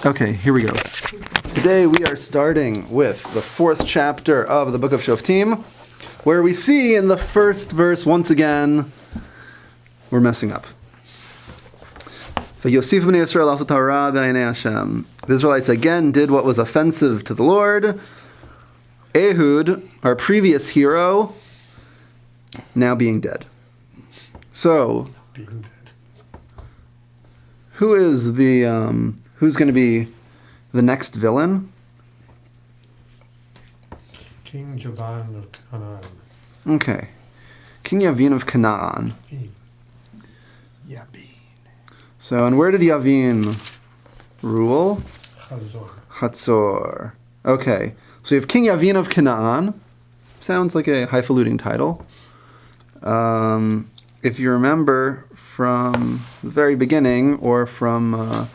Okay, here we go. Today we are starting with the 4th chapter of the book of Shoftim, where we see in the first verse, once again, we're messing up. The Israelites again did what was offensive to the Lord. Ehud, our previous hero, now being dead. So, who's going to be the next villain? King Javan of Canaan. Okay. King Yavin of Canaan. Yavin. So, and where did Yavin rule? Hazor. Hatzor. Okay. So you have King Yavin of Canaan. Sounds like a highfalutin title. If you remember from the very beginning, or from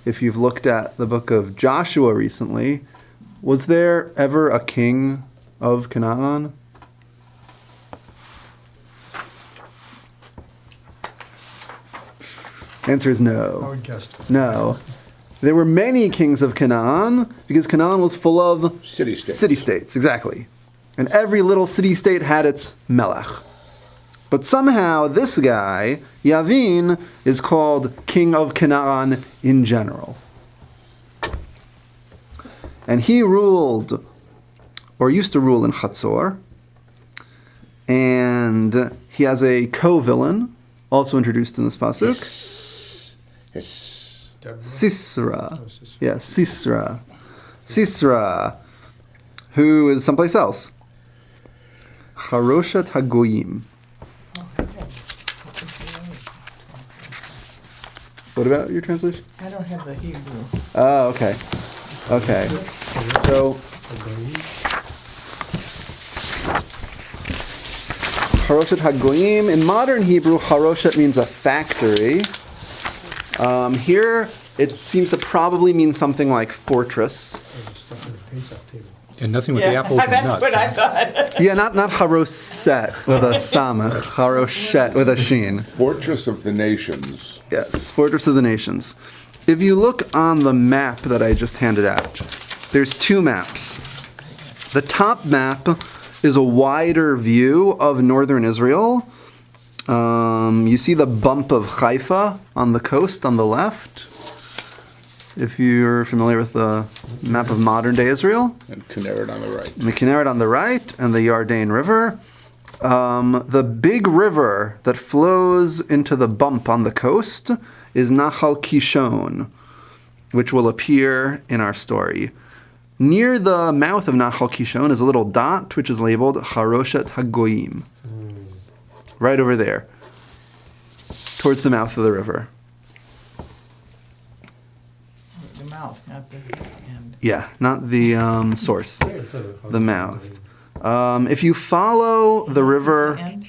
if you've looked at the book of Joshua recently, was there ever a king of Canaan? Answer is no. I would guess. No. There were many kings of Canaan, because Canaan was full of City-states. City-states, exactly. And every little city-state had its melech. But somehow this guy, Yavin, is called king of Canaan in general. And he ruled, or used to rule in Hatzor. And he has a co-villain, also introduced in this pasuk. Yes. Deborah. Sisera. Oh, Sisera. Yes, Sisera. Sisera, who is someplace else. Haroshet Hagoyim. What about your translation? I don't have the Hebrew. Oh, okay. Okay. So, Haroshet Hagoyim. In modern Hebrew, Haroshet means a factory. Here, it seems to probably mean something like fortress. Stuff in the pizza table. And nothing with the apples and that's nuts. what I thought. Yeah, not Haroset with a samach, Haroshet with a sheen. Fortress of the nations. Yes, Fortress of the Nations. If you look on the map that I just handed out, there's 2 maps. The top map is a wider view of northern Israel. You see the bump of Haifa on the coast on the left, if you're familiar with the map of modern-day Israel. And Kinneret on the right. And the Kinneret on the right, and the Yarden River. The big river that flows into the bump on the coast is Nahal Kishon, which will appear in our story. Near the mouth of Nahal Kishon is a little dot, which is labeled Haroshet Hagoyim. Right over there, towards the mouth of the river. The mouth, not the end. Yeah, not the source, the mouth. If you follow the The river end?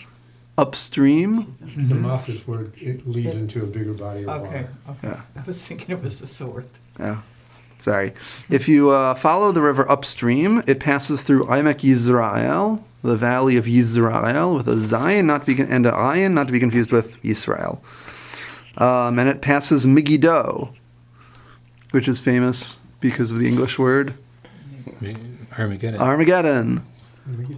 upstream, The mouth is where it leads into a bigger body of Okay, water. okay. Yeah. I was thinking it was the sword. yeah, sorry. If you follow the river upstream, it passes through Emek Yisrael, the valley of Yisrael, with a Zayin and a Ayin, not to be confused with Yisrael. And it passes Megiddo, which is famous because of the English word Armageddon. Armageddon.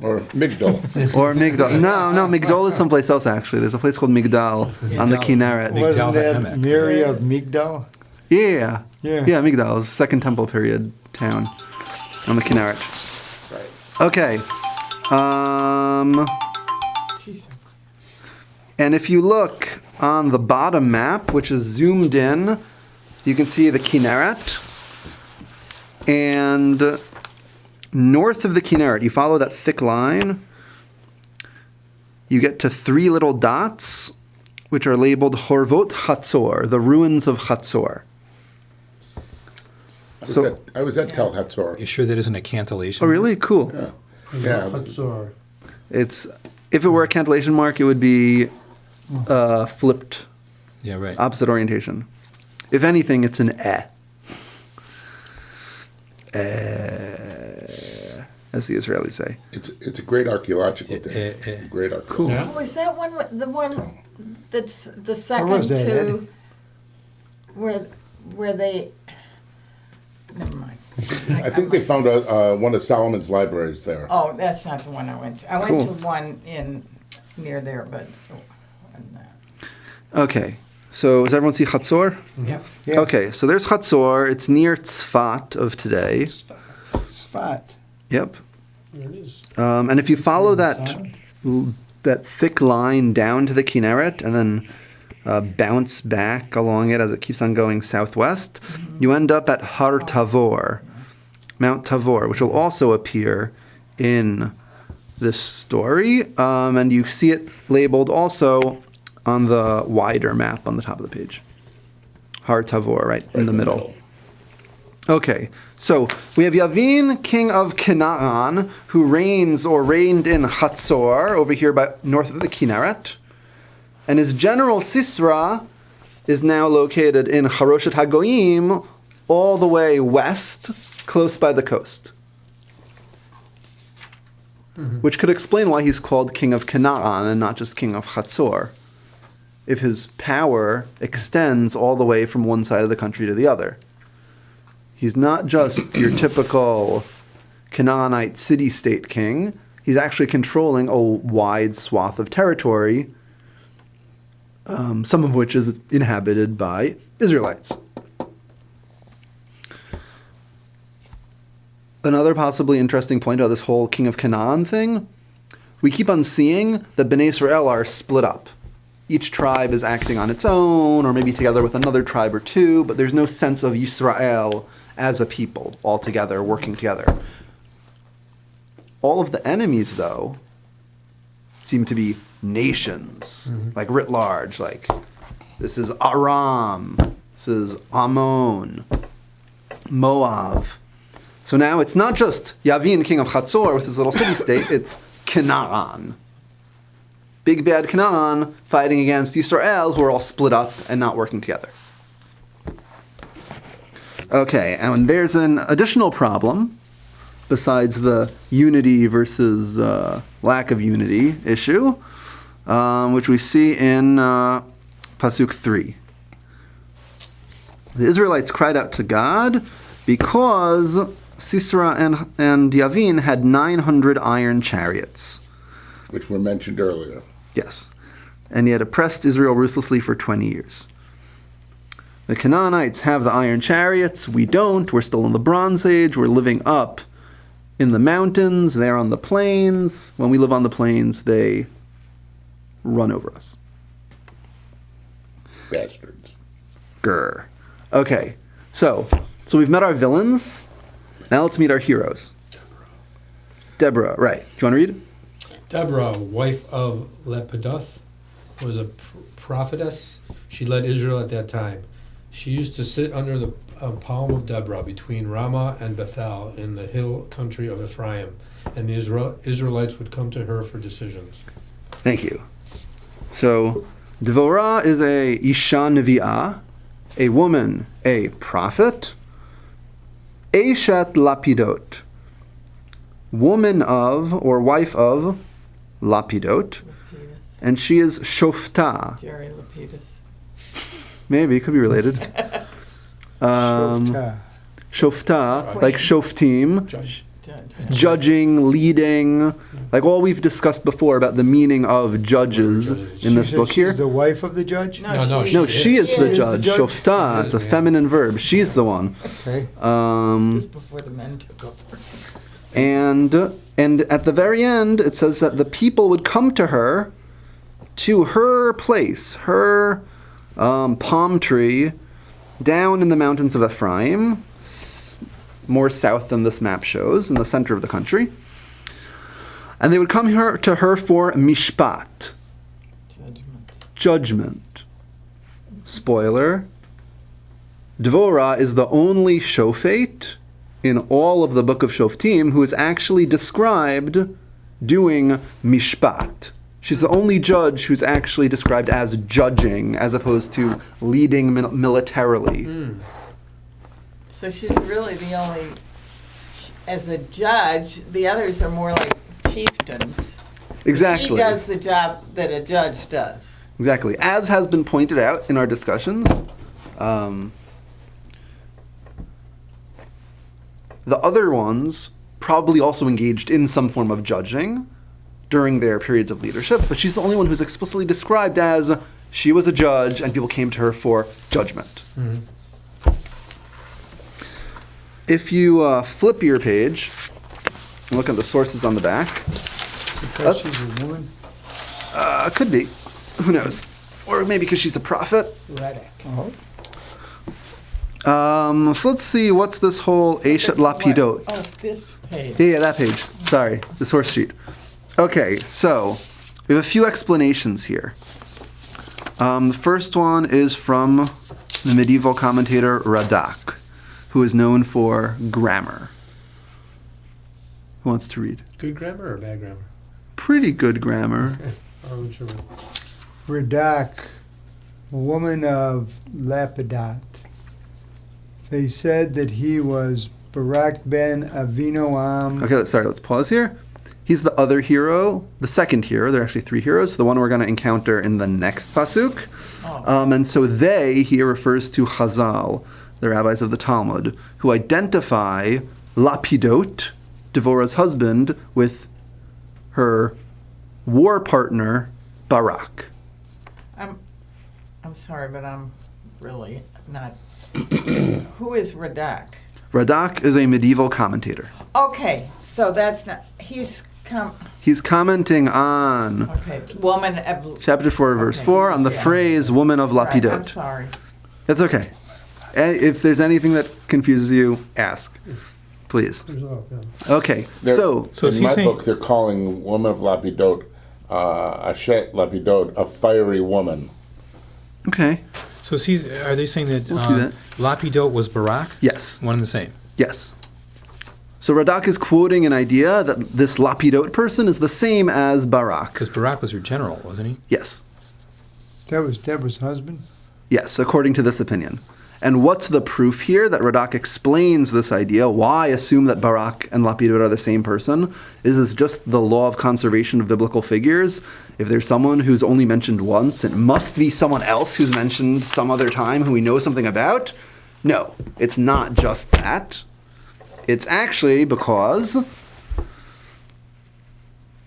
Or Migdol. Or Migdal. No, Migdol is someplace else, actually. There's a place called Migdal on the Kinneret. Migdal Wasn't that Hamek. Mary of Migdal? Yeah. Yeah. Yeah, Migdal is Second Temple period town on the Kinneret. Right. Okay. Jesus. And if you look on the bottom map, which is zoomed in, you can see the Kinneret. And north of the Kinneret, you follow that thick line, you get to 3 little dots, which are labeled Horvot Hatzor, the ruins of Hatzor. I was at Tel Hatzor. You sure that isn't a cantillation? Oh, really? Cool. Yeah. Yeah. it was- Hazor. It's, if it were a cantillation mark, it would be flipped, Yeah, right. opposite orientation. If anything, it's an as the Israelis say. It's a great archaeological day. Great archaeological. Cool. Yeah. Oh, is that the one that's the second was that, to Ed? where they I think they found one of Solomon's libraries there. Oh, that's not the one I went to. I went to one near there, but wasn't that. Okay, so does everyone see Chatzor? Yep. Yeah. Okay, so there's Chatzor. It's near Tzfat of today. Sfat. Yep. There it is. And if you follow that thick line down to the Kinneret and then bounce back along it as it keeps on going southwest, you end up at Har Tavor, Mount Tavor, which will also appear in this story. And you see it labeled also on the wider map on the top of the page. Har Tavor, right in the middle. Okay, so we have Yavin, king of Canaan, who reigned in Hatzor, over here north of the Kinneret. And his general Sisra is now located in Haroshet HaGoyim, all the way west, close by the coast. Which could explain why he's called king of Canaan and not just king of Hatzor, if his power extends all the way from one side of the country to the other. He's not just your typical Canaanite city-state king. He's actually controlling a wide swath of territory, some of which is inhabited by Israelites. Another possibly interesting point about this whole king of Canaan thing, we keep on seeing that Bnei Israel are split up. Each tribe is acting on its own, or maybe together with another tribe or two, but there's no sense of Yisrael as a people, all together, working together. All of the enemies, though, seem to be nations, like writ large, like this is Aram, this is Ammon, Moab. So now it's not just Yavin, king of Chatzor, with his little city-state, it's Canaan. Big bad Canaan fighting against Yisrael, who are all split up and not working together. Okay, and there's an additional problem, besides the unity versus lack of unity issue, which we see in Pasuk 3. The Israelites cried out to God because Sisera and Yavin had 900 iron chariots. Which were mentioned earlier. Yes. And he had oppressed Israel ruthlessly for 20 years. The Canaanites have the iron chariots. We don't. We're still in the Bronze Age. We're living up in the mountains. They're on the plains. When we live on the plains, they run over us. Bastards. Grr. Okay. So we've met our villains. Now let's meet our heroes. Deborah, right. Do you want to read? Deborah, wife of Lepidoth, was a prophetess. She led Israel at that time. She used to sit under the palm of Deborah between Ramah and Bethel in the hill country of Ephraim, and the Israelites would come to her for decisions. Thank you. So, Devorah is a Isha Nevi'ah, a woman, a prophet. Eshet Lapidot, woman of, or wife of, Lapidot, Lapidus. and she is Shoftah. Jerry Lapidus. Maybe, it could be related. Shofta. Shoftah, Queen. like Shoftim, Judge. judging, leading, like all we've discussed before about the meaning of judges in this She book said here. she's the wife of the judge? No, No, she is the is judge. the judge. Shoftah, it's a feminine verb. She's the one. Okay. Just before the men took over. And at the very end, it says that the people would come to her, to her place, her palm tree, down in the mountains of Ephraim, more south than this map shows, in the center of the country. And they would come to her for mishpat, judgment. Spoiler, Dvorah is the only Shofet in all of the book of Shoftim who is actually described doing mishpat. She's the only judge who's actually described as judging, as opposed to leading militarily. So she's really the only, as a judge, the others are more like chieftains. Exactly. She does the job that a judge does. Exactly. As has been pointed out in our discussions, The other ones probably also engaged in some form of judging during their periods of leadership, but she's the only one who's explicitly described as she was a judge and people came to her for judgment. If you flip your page and look at the sources on the back, Because she's a woman. could be. Who knows? Or maybe because she's a prophet. Oh. So let's see, what's this whole Eshet Lapidot? Oh, this page. Yeah, that page. Sorry, the source sheet. Okay, so we have a few explanations here. The first one is from the medieval commentator Radak, who is known for grammar. Who wants to read? Good grammar or bad grammar? Pretty good grammar. Or whichever. Radak, woman of Lapidat. They said that he was Barak ben Avinoam. Okay, sorry, let's pause here. He's the other hero, the second hero. There are actually three heroes. The one we're going to encounter in the next pasuk. And so they here refers to Chazal, the rabbis of the Talmud, who identify Lapidot, Devorah's husband, with her war partner Barak. I'm sorry, but I'm really not. Who is Radak? Radak is a medieval commentator. Okay, so that's not. He's commenting on Okay, woman of. chapter 4, verse Okay, 4, on the yeah. phrase woman of Right, Lapidot. I'm sorry. That's okay. If there's anything that confuses you, ask. Please. There's all, yeah. Okay, They're- so So is in he my saying- book, they're calling woman of Lapidot, Ashet Lapidot, a fiery woman. okay, So are they saying that, We'll see that. Lapidot was Barak? yes, One and the same. yes. So Radak is quoting an idea that this Lapidot person is the same as Barak. Because Barak was her general, wasn't he? Yes, That was Deborah's husband. yes, according to this opinion. And what's the proof here that Radak explains this idea? Why assume that Barak and Lapidot are the same person? Is this just the law of conservation of biblical figures? If there's someone who's only mentioned once, it must be someone else who's mentioned some other time who we know something about? No, it's not just that. It's actually because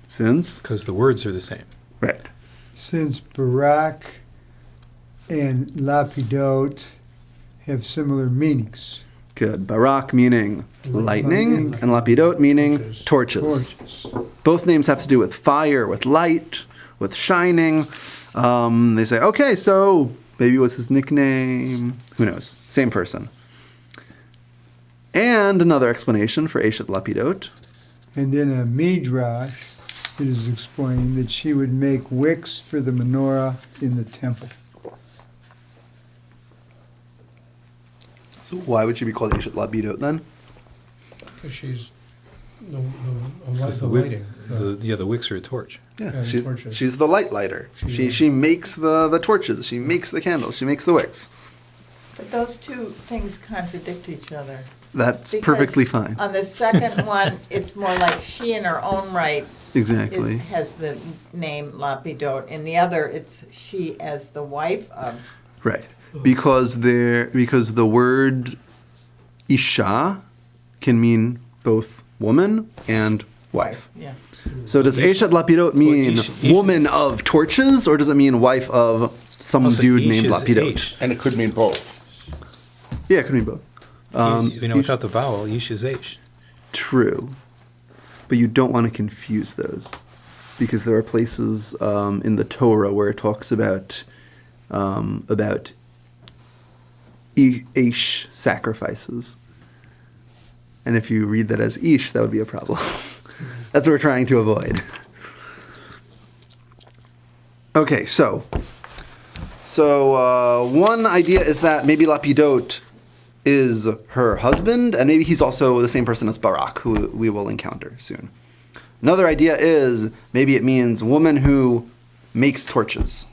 since Because the words are the same. right. Since Barak and Lapidot have similar meanings. Good. Barak meaning lightning, Lightning. and Lapidot meaning Torches. torches. Gorgeous. Both names have to do with fire, with light, with shining. They say, okay, so maybe it was his nickname. Who knows? Same person. And another explanation for Eshet Lapidot. And in a Midrash, it is explained that she would make wicks for the menorah in the temple. So why would she be called Eshet Lapidot then? Because she's a light, Because the the, lighting. the wicks are a torch. Yeah, And she's, torches. she's the light lighter. She makes the torches. She makes the candles. She makes the wicks. But those two things contradict each other. That's Because perfectly fine. On the second one, it's more like she in her own right Exactly. has the name Lapidot. In the other, it's she as the wife of. Right. Because the word Isha can mean both woman and wife. Yeah. So does Ish- Eshet Lapidot mean Ish- woman of torches, or does it mean wife of some Also, dude Ish named is Lapidot? Ish. And it could mean both. Yeah, it could mean both. Without the vowel, Ish is Ish. True. But you don't want to confuse those, because there are places in the Torah where it talks about Ish sacrifices. And if you read that as Ish, that would be a problem. That's what we're trying to avoid. Okay, so one idea is that maybe Lapidot is her husband, and maybe he's also the same person as Barak, who we will encounter soon. Another idea is maybe it means woman who makes torches.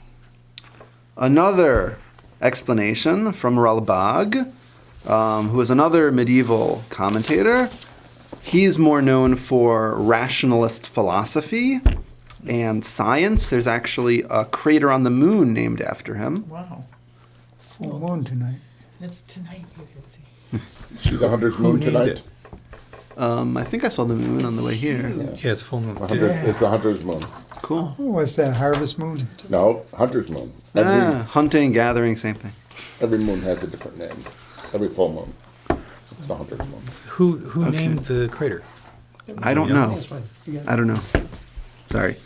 Another explanation from Rabbi, who is another medieval commentator. He's more known for rationalist philosophy and science. There's actually a crater on the moon named after him. Wow. Full moon tonight. It's tonight, you can see. See the 100th moon named tonight? it? I think I saw the moon on the way here. Yeah, it's full moon. It's the hunter's moon. Cool. Oh, what's that, harvest moon? No, hunter's moon. Every, Hunting, gathering, same thing. every moon has a different name. Every full moon. It's the hunter's moon. Who named the crater? I don't know. That's fine. You got it. I don't know. Sorry.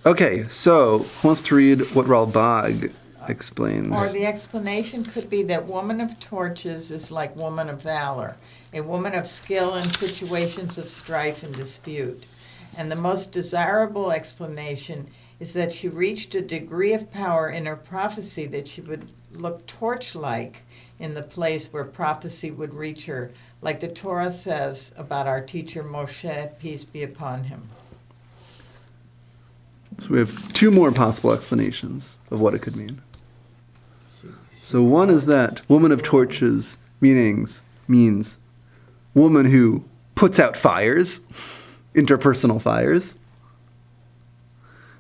Okay, so who wants to read what Ralbag explains? Or the explanation could be that woman of torches is like woman of valor, a woman of skill in situations of strife and dispute. And the most desirable explanation is that she reached a degree of power in her prophecy that she would look torch-like in the place where prophecy would reach her, like the Torah says about our teacher Moshe, peace be upon him. So we have two more possible explanations of what it could mean. So one is that woman of torches means woman who puts out fires, interpersonal fires.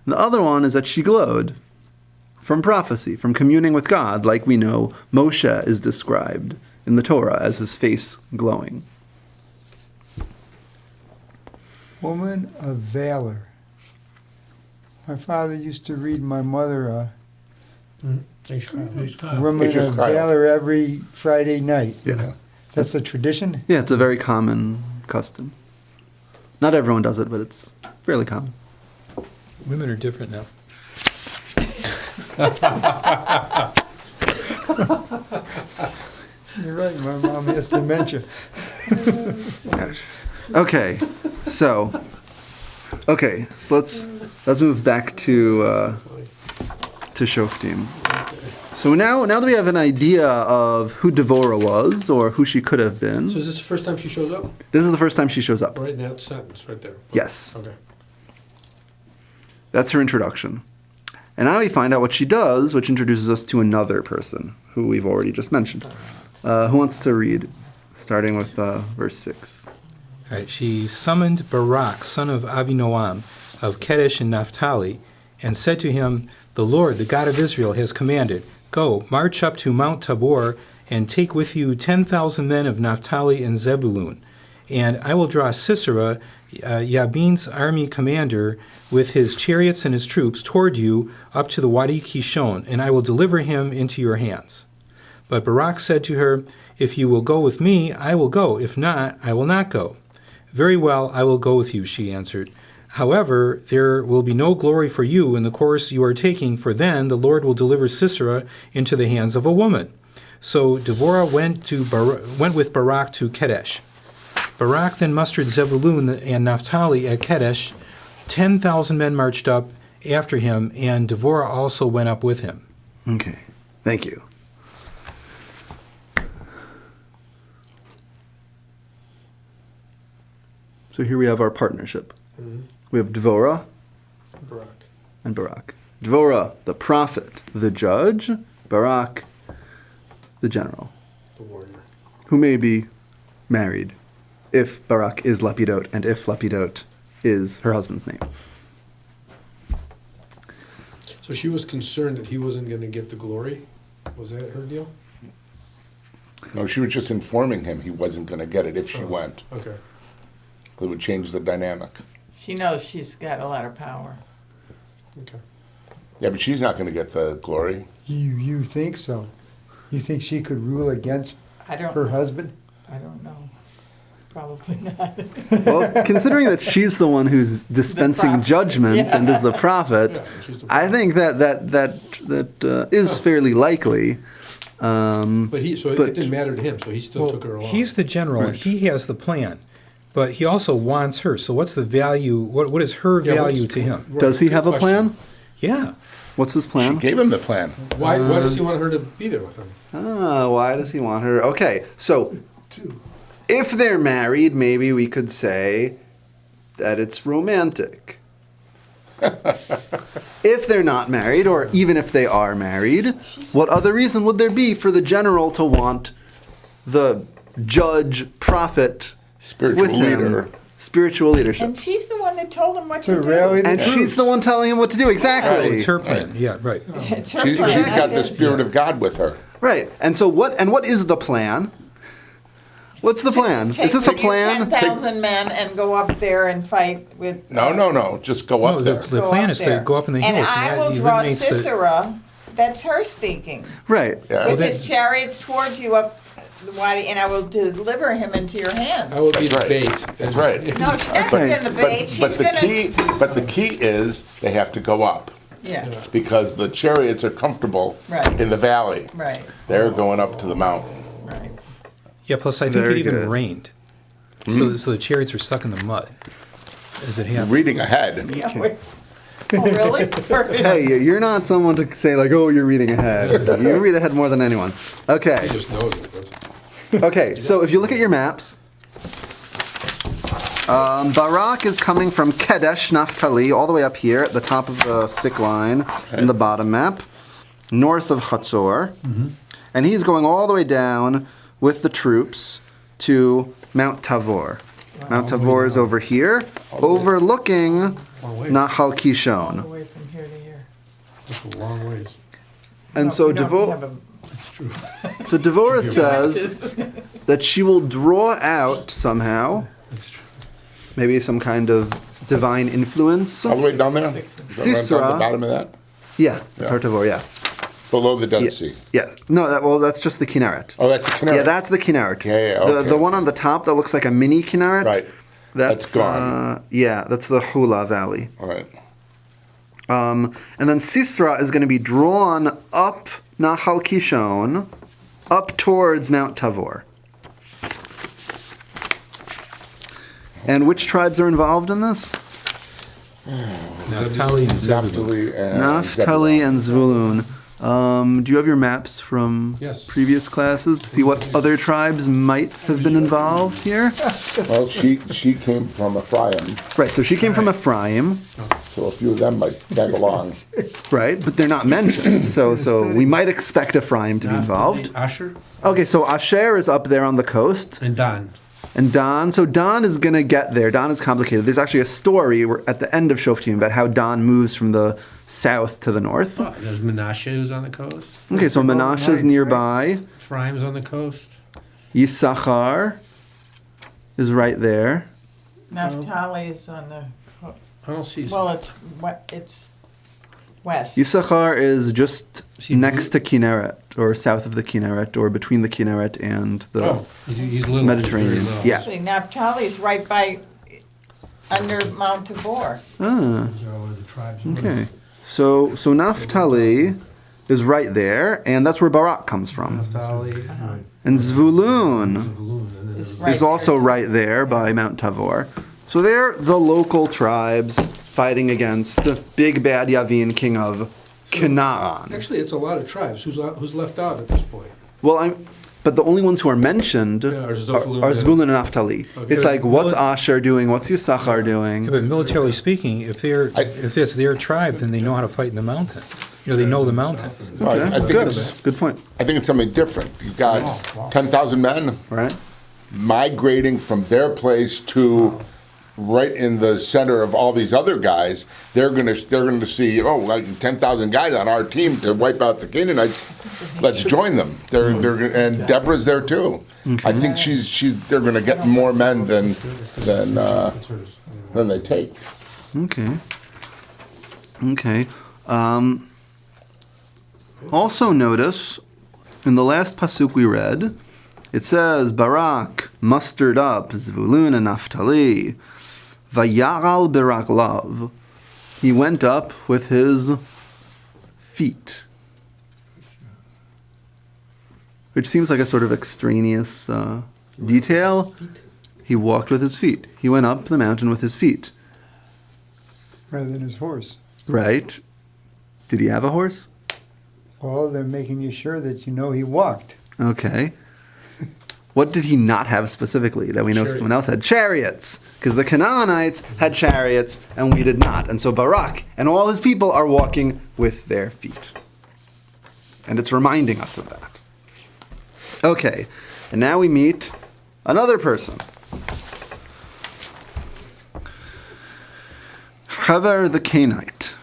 And the other one is that she glowed from prophecy, from communing with God, like we know Moshe is described in the Torah as his face glowing. Woman of valor. My father used to read my mother Woman It's just of Kyle. valor every Friday night. Yeah. That's a tradition? Yeah, it's a very common custom. Not everyone does it, but it's fairly common. Women are different now. You're right, my mom has dementia. Okay, so let's move back to Shoftim. So now that we have an idea of who Devorah was or who she could have been, So is this the first time she shows up? this is the first time she shows up. Right in that sentence, right there. Yes. Okay. That's her introduction. And now we find out what she does, which introduces us to another person who we've already just mentioned. Who wants to read, starting with verse 6? All right, she summoned Barak, son of Avinoam, of Kedesh in Naphtali, and said to him, "The Lord, the God of Israel, has commanded, go, march up to Mount Tabor, and take with you 10,000 men of Naphtali and Zebulun. And I will draw Sisera, Yabin's army commander, with his chariots and his troops, toward you up to the Wadi Kishon, and I will deliver him into your hands." But Barak said to her, "If you will go with me, I will go. If not, I will not go." "Very well, I will go with you," she answered. "However, there will be no glory for you in the course you are taking, for then the Lord will deliver Sisera into the hands of a woman." So Devorah went with Barak to Kedesh. Barak then mustered Zebulun and Naphtali at Kedesh. 10,000 men marched up after him, and Devorah also went up with him. Okay, thank you. So here we have our partnership. We have Devorah Barak. and Barak. Devorah, the prophet, the judge. Barak, the general, The warrior. who may be married if Barak is Lapidot and if Lapidot is her husband's name. So she was concerned that he wasn't going to get the glory? Was that her deal? No, she was just informing him he wasn't going to get it if she went. Okay. It would change the dynamic. She knows she's got a lot of power. Okay. Yeah, but she's not going to get the glory. You think so? You think she could rule against I don't. her husband? I don't know. Probably not. Well, considering that she's the one who's dispensing prophet. judgment Yeah. and is the prophet, Yeah, she's the I think that is fairly likely. But it But- didn't matter to him, so he still took her along. He's the general, and Right. he has the plan, but he also wants her. So what's the value? What is her Yeah, value what's- to him? right, Does he good have a question. plan? Yeah. What's his She plan? gave him the plan. Why does he want her to be there with him? Why does he want her? Okay, so if they're married, maybe we could say that it's romantic. If they're not married, or even if they are married, what other reason would there be for the general to want the judge, prophet, Spiritual with him? leader. Spiritual leadership. And she's the one that told him what To to do. rally the And troops. she's the one telling him what to do. Exactly. Oh, it's her plan. Yeah, right. It's her She's plan. got the Spirit of God with her. Right. And so what is the plan? What's the plan? Is this a plan? 10,000 men and go up there and fight with. No. Just go No, up there. the plan is to go up in the hills. And I will that draw eliminates the- Sisera. That's her speaking. Right. Yeah. With his chariots towards you up the wadi, and I will deliver him into your hands. I will be the That's bait. right. That's right. No, she's not going to be in the bait. She's going to. But the key is they have to go up Yeah. because the chariots are comfortable Right. in the valley. Right. They're going up to the mountain. Right. Yeah, plus I think Very it even good. rained. So the chariots were stuck in the mud as it happened. Reading ahead. Yeah, wait. Oh, really? Hey, you're not someone to say like, oh, you're reading ahead. You read ahead more than anyone. Okay. He just knows it. That's Okay, so if you look at your maps, Barak is coming from Kadesh Naphtali all the way up here at the top of the thick line in the bottom map, north of Hatzor. And he's going all the way down with the troops to Mount Tavor. Mount Tavor is over here, overlooking Nahal Kishon. Away from here to here. a long ways. And No, so we don't Devorah, have a- It's true. so Devorah says that she will draw out somehow, It's true. maybe some kind of divine influence. All the way down there? Sisera. Right down the bottom of that? Yeah, it's Yeah. her Tavor, yeah. Below the Dead Yeah. Sea. Yeah. No, well, that's just the Kinneret. Oh, that's the Kinneret. Yeah, that's the Kinneret. Yeah, okay. The one on the top that looks like a mini Kinneret. Right. That's gone. Yeah, that's the Hula Valley. All right. And then Sisera is going to be drawn up Nahal Kishon, up towards Mount Tavor. And which tribes are involved in this? Naphtali and Zebulun. Naphtali and Naphtali Zebulun. and Zvulun. Do you have your maps from Yes. previous classes to see what other tribes might have been involved here? Well, she came from Ephraim, Right, so she came from Ephraim, so a few of them might tag along. right? But they're not mentioned. So we might expect Ephraim to be involved. Asher Okay, so Asher is up there on the coast. and Dan. And Dan, so Dan is going to get there. Dan is complicated. There's actually a story at the end of Shoftim about how Dan moves from the south to the north. Oh, there's Menashe who's on the coast. Okay, so Menashe is nearby. Ephraim's on the coast. Yisachar is right there. Naphtali is on the, I don't see. well, it's west. Yisachar is just See, next to Kinneret, or south of the Kinneret, or between the Kinneret and the... Oh, he's little. Mediterranean, He's very little. yeah. Actually, Naphtali's right by, under Mount Tabor. Ah, These are all the tribes. okay. So Naphtali is right there, and that's where Barak comes from. Naphtali. And Zvulun Zebulun, and then It's there's- right is also there, too. right there by Mount Tavor. So they're the local tribes fighting against the big bad Yavin, king of Canaan. Actually, it's a lot of tribes. Who's left out at this point? Well, but the only ones who are mentioned Yeah, are are Zvulun Zvulun and Naphtali. Okay. It's like, what's Asher doing? What's Yisachar Yeah, doing? but militarily speaking, if it's their tribe, then they know how to fight in the mountains. You know, they know the mountains. So I think Good. it's Good point. something different. You've got wow. 10,000 men Right? migrating from their place to right in the center of all these other guys. They're gonna see, oh, like 10,000 guys on our team to wipe out the Canaanites. Let's join them. And Deborah's there too. I think they're gonna get more men than they take. Okay. Okay. Also notice, in the last pasuk we read, it says, Barak mustered up Zvulun and Naphtali, Vayaral beraklav. He went up with his feet. Which seems like a sort of extraneous detail. He walked with his feet. He went up the mountain with his feet. rather than his horse. Right. Did he have a horse? Well, they're making you sure that you know he walked. Okay. What did he not have specifically that we know Chariot. someone else had? Chariots. Because the Canaanites had chariots and we did not. And so Barak and all his people are walking with their feet. And it's reminding us of that. Okay. And now we meet another person. Hever the Canaanite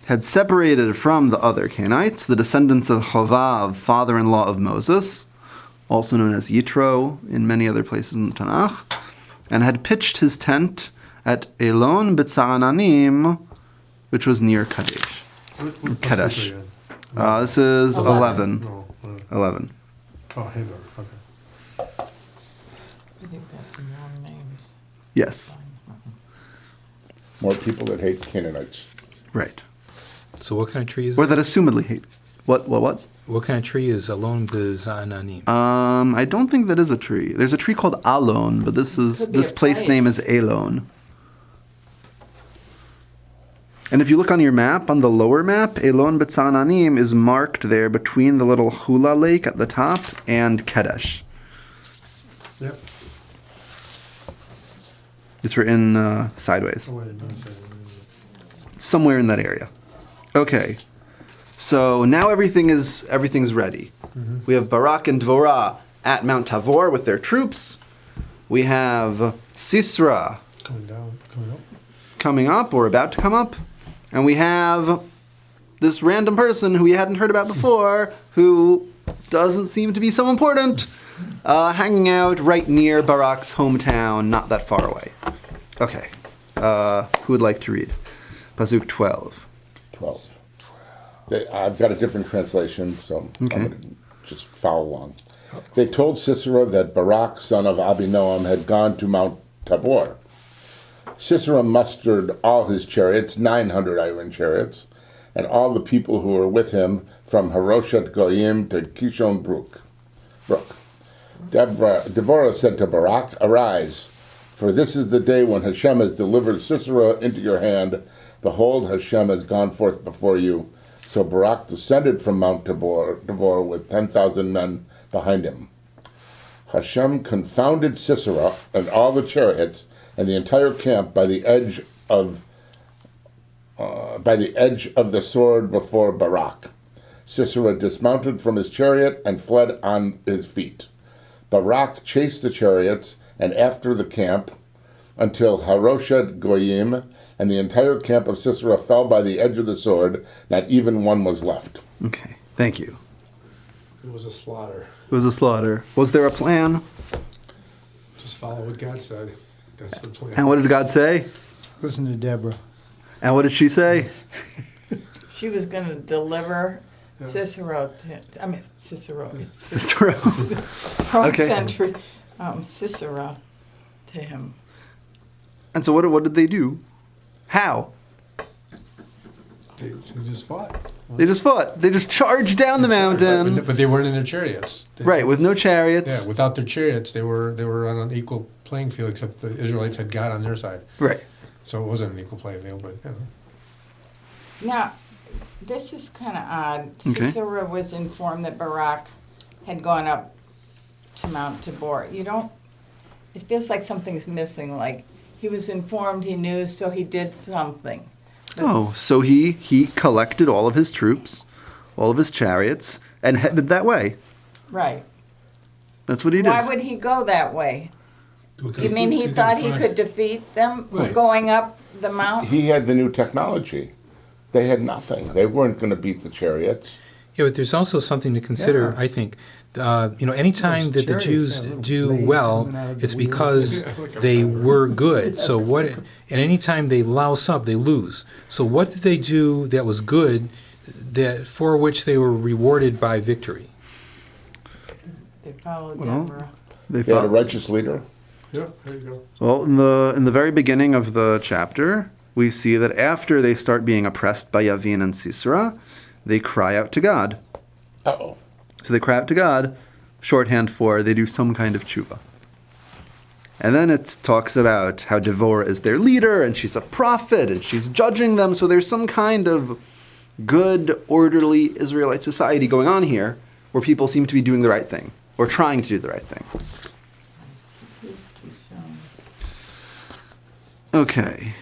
had separated from the other Canaanites, the descendants of Chovav, father-in-law of Moses, also known as Yitro in many other places in the Tanakh, and had pitched his tent at Elon B'Tza'ananim, which was near Kadesh. What's Kadesh. this again? This is 11. No, 11. oh, Hagar. Okay. I think that's some wrong names. Yes, More people that hate Canaanites. right. So what kind of tree is Or it? that assumedly hate. What? What kind of tree is Alon B'Za'ananim? I don't think that is a tree. There's a tree called Alon, but this Could be a place place. name is Elon. And if you look on your map, on the lower map, Elon B'Tza'ananim is marked there between the little Hula lake at the top and Kadesh. Yep. It's written sideways. Oh, wait, it doesn't say that. Somewhere in that area. Okay. So now everything's ready. We have Barak and Dvorah at Mount Tabor with their troops. We have Sisera Coming up. coming up or about to come up. And we have this random person who we hadn't heard about before, who doesn't seem to be so important, hanging out right near Barak's hometown, not that far away. Okay. Who would like to read? Pasuk 12. 12. I've got a different translation, so Okay. I'm going to just follow along. They told Sisera that Barak, son of Abinoam, had gone to Mount Tabor. Sisera mustered all his chariots, 900 iron chariots, and all the people who were with him from Haroshet Goyim to Kishon Brook. Deborah said to Barak, "Arise, for this is the day when Hashem has delivered Sisera into your hand. Behold, Hashem has gone forth before you." So Barak descended from Mount Tabor with 10,000 men behind him. Hashem confounded Sisera and all the chariots and the entire camp by the edge of the sword before Barak. Sisera dismounted from his chariot and fled on his feet. Barak chased the chariots and after the camp until Haroshet Goyim, and the entire camp of Sisera fell by the edge of the sword. Not even one was left. Okay. Thank you. It was a slaughter. It was a slaughter. Was there a plan? Just follow what God said. That's the plan. And what did God say? Listen to Deborah. And what did she say? She was going to deliver Cicero Cicero. It's Sisera. wrong Okay. century. Cicero to him. And so what did they do? How? They just fought. They just fought. They just charged down the mountain. But they weren't in their chariots. Right, with no chariots. Yeah, without their chariots, they were on an equal playing field, except the Israelites had God on their side. Right. So it wasn't an equal playing field, but you know. Now, this is kind of odd. Okay. Sisera was informed that Barak had gone up to Mount Tabor. It feels like something's missing. Like he was informed, he knew, so he did something. Oh, so he collected all of his troops, all of his chariots, and headed that way. Right. That's what he did. Why would he go that way? You mean he thought he could defeat them Right. going up the mountain? He had the new technology. They had nothing. They weren't going to beat the chariots. Yeah, but there's also something to consider, Yeah. I think. Anytime that the chariots Jews have little do blades well, coming out of the it's wheels. because they were good. So and anytime they louse up, they lose. So what did they do that was good, that for which they were rewarded by victory? They followed Well, Deborah. They They had a fought. righteous leader. Yeah, there you go. Well, in the very beginning of the chapter, we see that after they start being oppressed by Yavin and Sisera, they cry out to God. Uh-oh. So they cry out to God, shorthand for they do some kind of tshuva. And then it talks about how Devorah is their leader, and she's a prophet, and she's judging them. So there's some kind of good, orderly Israelite society going on here, where people seem to be doing the right thing, or trying to do the right thing. Who's Kishon? Okay.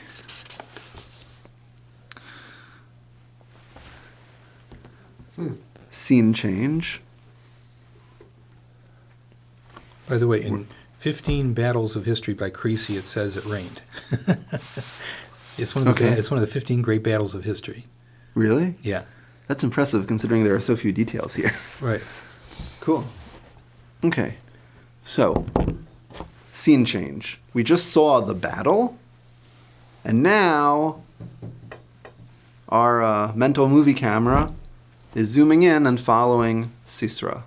Scene change. By the way, in 15 Battles of History by Creasy, it says it rained. It's one of the Okay. it's one of the 15 great battles of history. Really? Yeah, That's impressive considering there are so few details here. right. Cool. Okay, so scene change. We just saw the battle, and now our mental movie camera is zooming in and following Sisera.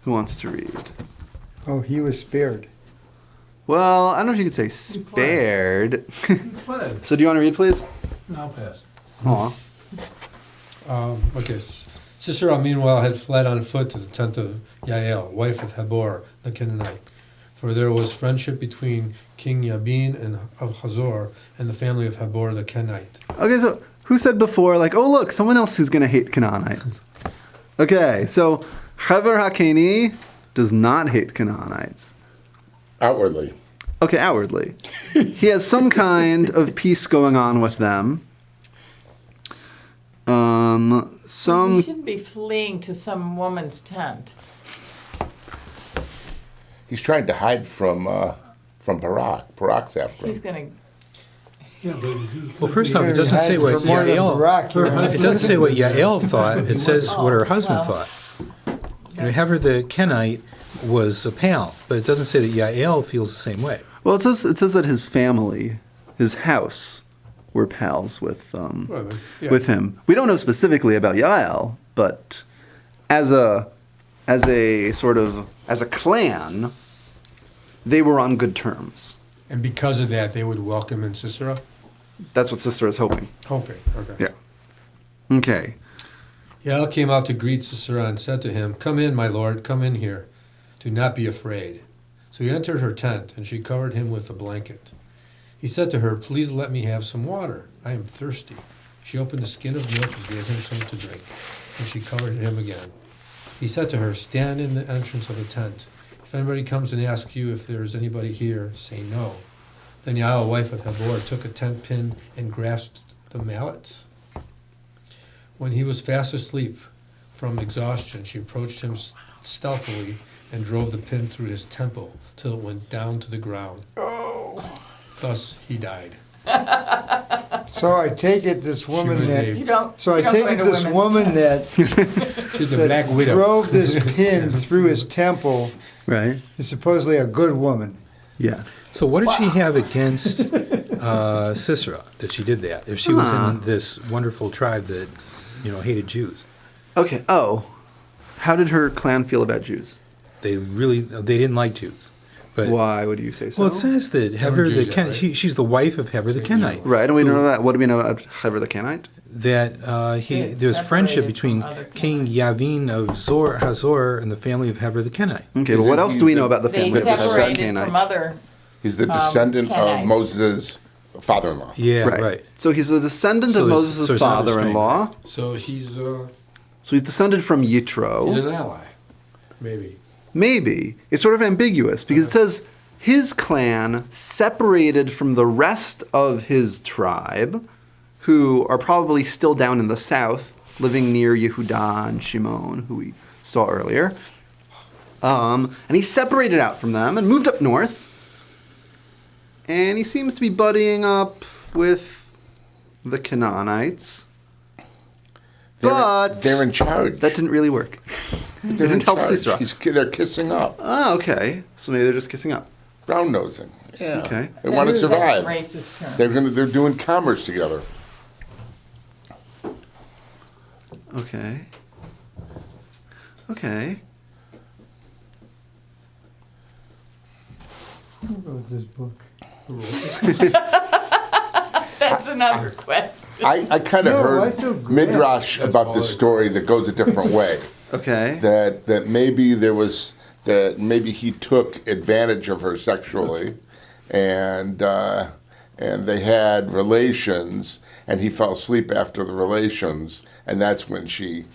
Who wants to read? Oh, he was spared. Well, I don't know if you could say spared. Fled. So do you want to read, please? I'll pass. Aw. Okay. Sisera, meanwhile, had fled on foot to the tent of Yael, wife of Habor, the Canaanite. For there was friendship between King Yabin and of Hazor and the family of Habor the Canaanite. Okay, so who said before, like, oh, look, someone else who's going to hate Canaanites? Okay, so Hever HaKeni does not hate Canaanites. Outwardly. Okay, outwardly. He has some kind of peace going on with them. You shouldn't be fleeing to some woman's tent. He's trying to hide from Barak. Barak's after He's him. going Yeah, but Well, first off, it doesn't say what Yael. It doesn't say what Yael thought. It says what her husband well. thought. You know, Hever the Kenite was a pal, but it doesn't say that Yael feels the same way. Well, it says that his family, his house, were pals with with him. We don't know specifically about Yael, but as a clan, they were on good terms. And because of that, they would welcome in Sisera? That's what Sisera is hoping. Hoping, okay. Yeah. Okay. Yael came out to greet Sisera and said to him, "Come in, my lord, come in here. Do not be afraid." So he entered her tent, and she covered him with a blanket. He said to her, "Please let me have some water. I am thirsty." She opened a skin of milk and gave him some to drink, and she covered him again. He said to her, "Stand in the entrance of the tent. If anybody comes and asks you if there is anybody here, say no." Then Yael, wife of Habor, took a tent pin and grasped the mallet. When he was fast asleep from exhaustion, she approached him stealthily and drove the pin through his temple till it went down to the ground. Thus he died. So I take it this woman was that. a- You don't. So I you don't take go it to this women's woman tents. that, She's the Black Widow. drove this pin through his temple Right? is supposedly a good woman. Yes. So what did she have against Sisera that she did that? If she was in this wonderful tribe that, hated Jews, Okay. Oh, how did her clan feel about Jews? they didn't like Jews. But Why would you say so? well, it says that Hever Jews the yet, Ken, right? she's the wife of Hever the Kenite. Right, and we know that. What do we know about Hever the Kenite? That They're there's friendship separated between from other King Yavin of Hazor and the family of Hever the Kenite. Okay, but Isn't what else he do we the- know about the They family of Hever the separated Kenite? from other. He's the descendant of Kenites. Moses' father-in-law. Yeah, right. So he's a descendant So of there's- Moses' so there's another father-in-law. So he's So he's descended from Yitro. an ally, maybe. Maybe. It's sort of ambiguous because it says his clan separated from the rest of his tribe, who are probably still down in the south, living near Yehudah and Shimon, who we saw earlier. And he separated out from them and moved up north. And he seems to be buddying up with the Canaanites. But They're in charge. that didn't really work. They're didn't in help charge. Sisera. They're kissing up, Oh, okay. So maybe they're just kissing up. brown nosing. Yeah. Okay. They want to That's a survive. racist term. They're doing commerce together. Okay. Okay. Who wrote this book? That's another question. I kind of No, I heard feel good. midrash about this story that goes a different way. Okay. That maybe he took advantage of her sexually, and they had relations, and he fell asleep after the relations, and that's when she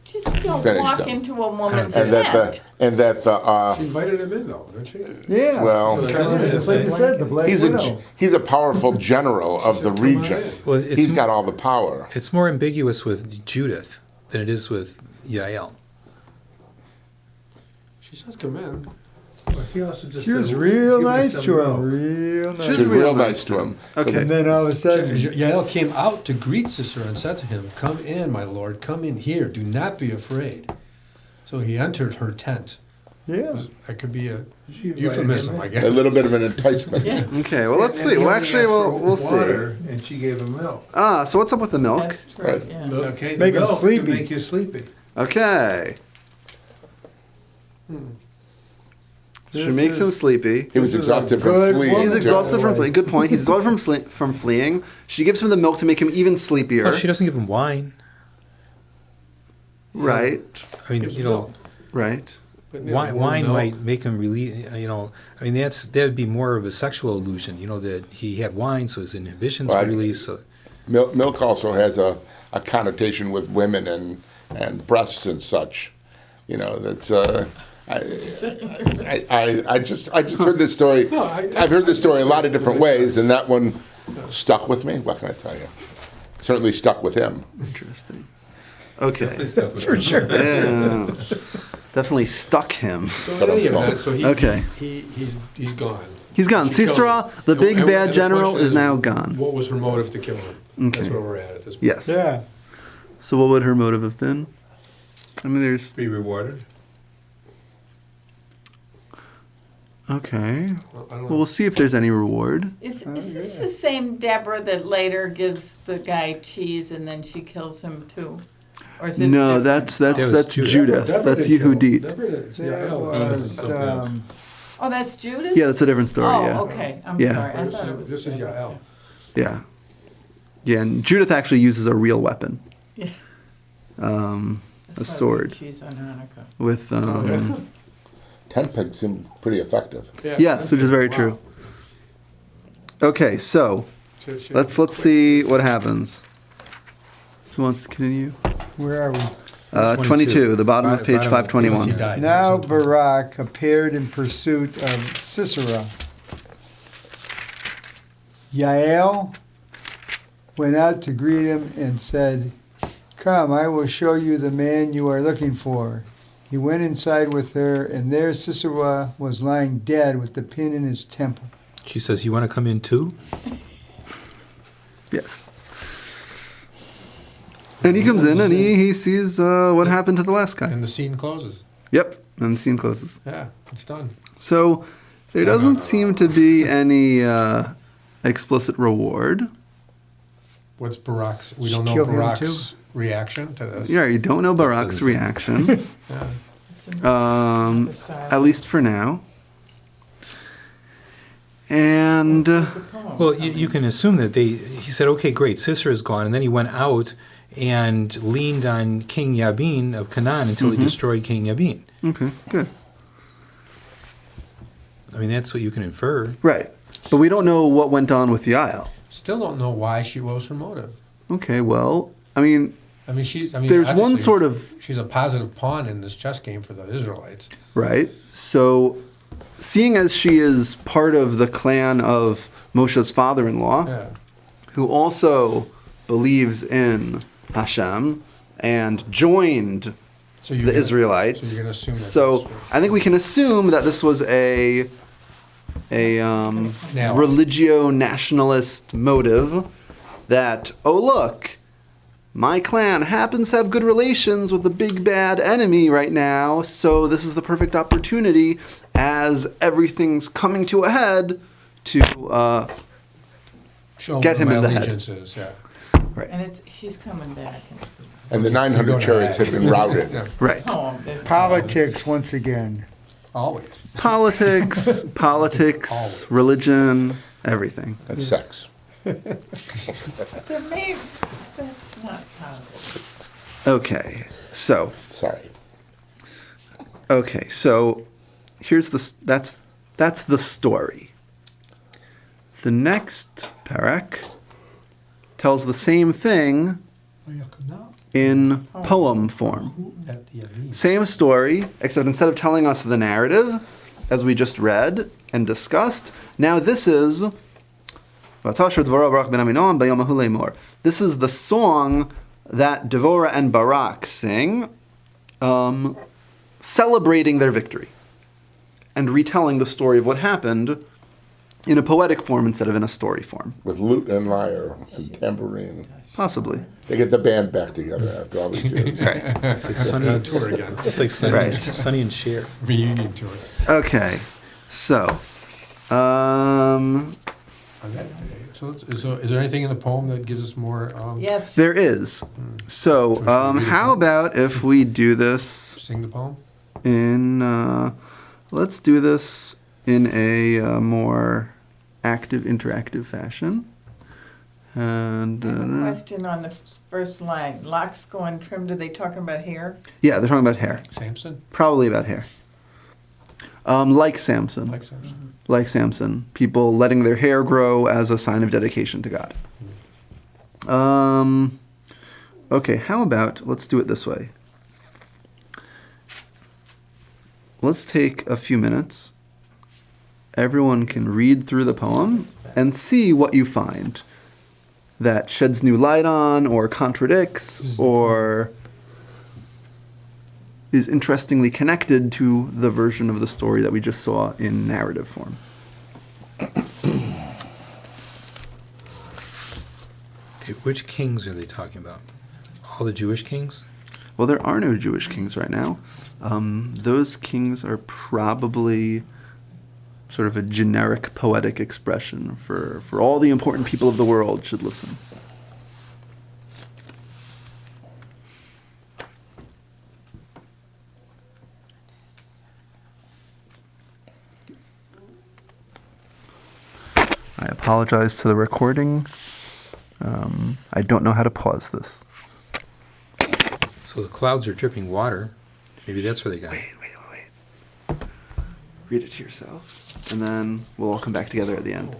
Just don't Finished walk up. into a woman's and tent. She invited him in, though, didn't she? Yeah. well. So that's- That's like you said, the Black Widow. He's a powerful general of the region. Well, it's He's got all the power. It's more ambiguous with Judith than it is with Yael. She says, "Come in." But he also just She was said, real "Give me nice some to him, milk." real She nice. was real nice to him. Okay. And then all of a sudden, Yael came out to greet Sisera and said to him, "Come in, my lord, come in here. Do not be afraid." So he entered her tent. yeah. That could be a She invited euphemism, him I in. guess. A little bit of an enticement. Yeah, Okay, well, let's And see. he Well, only actually, asked for we'll see. water, and she gave him milk. So what's up with the milk? that's true, Right. yeah. Okay, Make the him milk sleepy. can make you sleepy. Okay. She This makes him is- sleepy. He was This is a exhausted from good fleeing. woman. He's exhausted from Away. fleeing. Good point. He's exhausted from fleeing. She gives him the milk to make him even sleepier. Oh, she doesn't give him wine. Right. I mean, Gives you know, Right. But, wine milk. might make him release. You know, I mean, that'd be more of a sexual illusion. You know, that he had wine, so his inhibitions Right. were released. So. Milk also has a connotation with women and breasts and such. You know, that's I just heard this story. No, I've heard this story a lot of different ways, and that one stuck with me. What can I tell you? Certainly stuck with him. Interesting. Okay. For sure. Yeah. Definitely stuck him. So in any event, so Okay. he's gone. He's gone. She killed Sisera, him. the And- big and bad the general, question is now gone. What was her motive to kill him? That's Okay. where we're at this point. Yes. Yeah. So what would her motive have been? I mean, there's... Be rewarded. Okay. Well, I don't Well, know. we'll see if there's any reward. Is this the same Deborah that later gives the guy cheese and then she kills him too? Or is it No, different? that's That was Judith. Judith. Deborah That's didn't kill him. Yehudit. Deborah did- it's That Yael. was, Something else. Oh, that's Judith? Yeah, that's a different story. Oh, yeah. okay. I'm Yeah. sorry. I This thought is, it was this is Deborah. Yael. Yeah. Yeah, and Judith actually uses a real weapon. Yeah. A That's why we eat sword cheese on Hanukkah. with Tent pegs seem pretty effective. Yeah, yes, which is very wow. true. Okay, so She- let's quick. see what happens. Who wants to continue? Where are we? 22, the bottom of page Bottom. 521. He died. Now Barak appeared in pursuit of Sisera. Yael went out to greet him and said, "Come, I will show you the man you are looking for." He went inside with her, and there Sisera was lying dead with the pin in his temple. She says, "You want to come in too?" Yes. And he comes in and he sees what happened to the last guy. And the scene closes. Yep, and the scene closes. Yeah, it's done. So there doesn't seem to be any explicit reward. What's Barak's? We She don't know killed him Barak's reaction to this. Yeah, you don't know Barak's doesn't seem- reaction, Yeah. It's an- at least for now. And There's a poem Well, coming. you can assume that he said, "Okay, great, Sisera is gone," and then he went out and leaned on King Yabin of Canaan until he destroyed King Yabin. okay, good. I mean, that's what you can infer. Right. But we don't know what went on with Yael. Still don't know why she was her motive. Okay, well, I mean, I mean, there's one obviously, sort of, She's a positive pawn in this chess game for the Israelites. right? So, seeing as she is part of the clan of Moshe's father-in-law, Yeah. who also believes in Hashem and joined So you're the gonna- Israelites. So you're going to assume that. So that's- I think we can assume that this was a Now- religio-nationalist motive that, oh look, my clan happens to have good relations with the big bad enemy right now, so this is the perfect opportunity as everything's coming to a head to show get him my in the head. allegiances, yeah. And she's coming back. And the So you 900 go to chariots that. had been routed. Yeah, right. Poem. There's Politics once again. always. Politics, Always. religion, everything. And sex. There may, that's not positive. Okay, so Sorry. here's that's the story. The next parak tells the same thing in poem form. Same story, except instead of telling us the narrative, as we just read and discussed, now this is this is the song that Devorah and Barak sing, celebrating their victory. and retelling the story of what happened in a poetic form instead of in a story form. With lute and lyre and tambourine. Possibly. They get the band back together after all these years. It's like Sonny, Tour again. it's like Sonny, Right. Sonny and Cher. Reunion tour. Okay. So, On that day. So is there anything in the poem that gives us more? Yes. there is. So, how about if we do this Sing the poem. in, let's do this in a more active, interactive fashion. And, I have a question on the first line. Locks go untrimmed. Are they talking about hair? yeah, they're talking about hair. Samson. Probably about hair. Like Samson. Like Samson. Like Samson. People letting their hair grow as a sign of dedication to God. Okay, how about, let's do it this way. Let's take a few minutes. Everyone can read through the poem and see what you find that sheds new light on, or contradicts, or is interestingly connected to the version of the story that we just saw in narrative form. Okay, which kings are they talking about? All the Jewish kings? Well, there are no Jewish kings right now. Those kings are probably sort of a generic poetic expression for all the important people of the world should listen. I apologize to the recording. I don't know how to pause this. So the clouds are dripping water. Maybe that's where they got it. Wait. Read it to yourself, and then we'll all come back together at the end.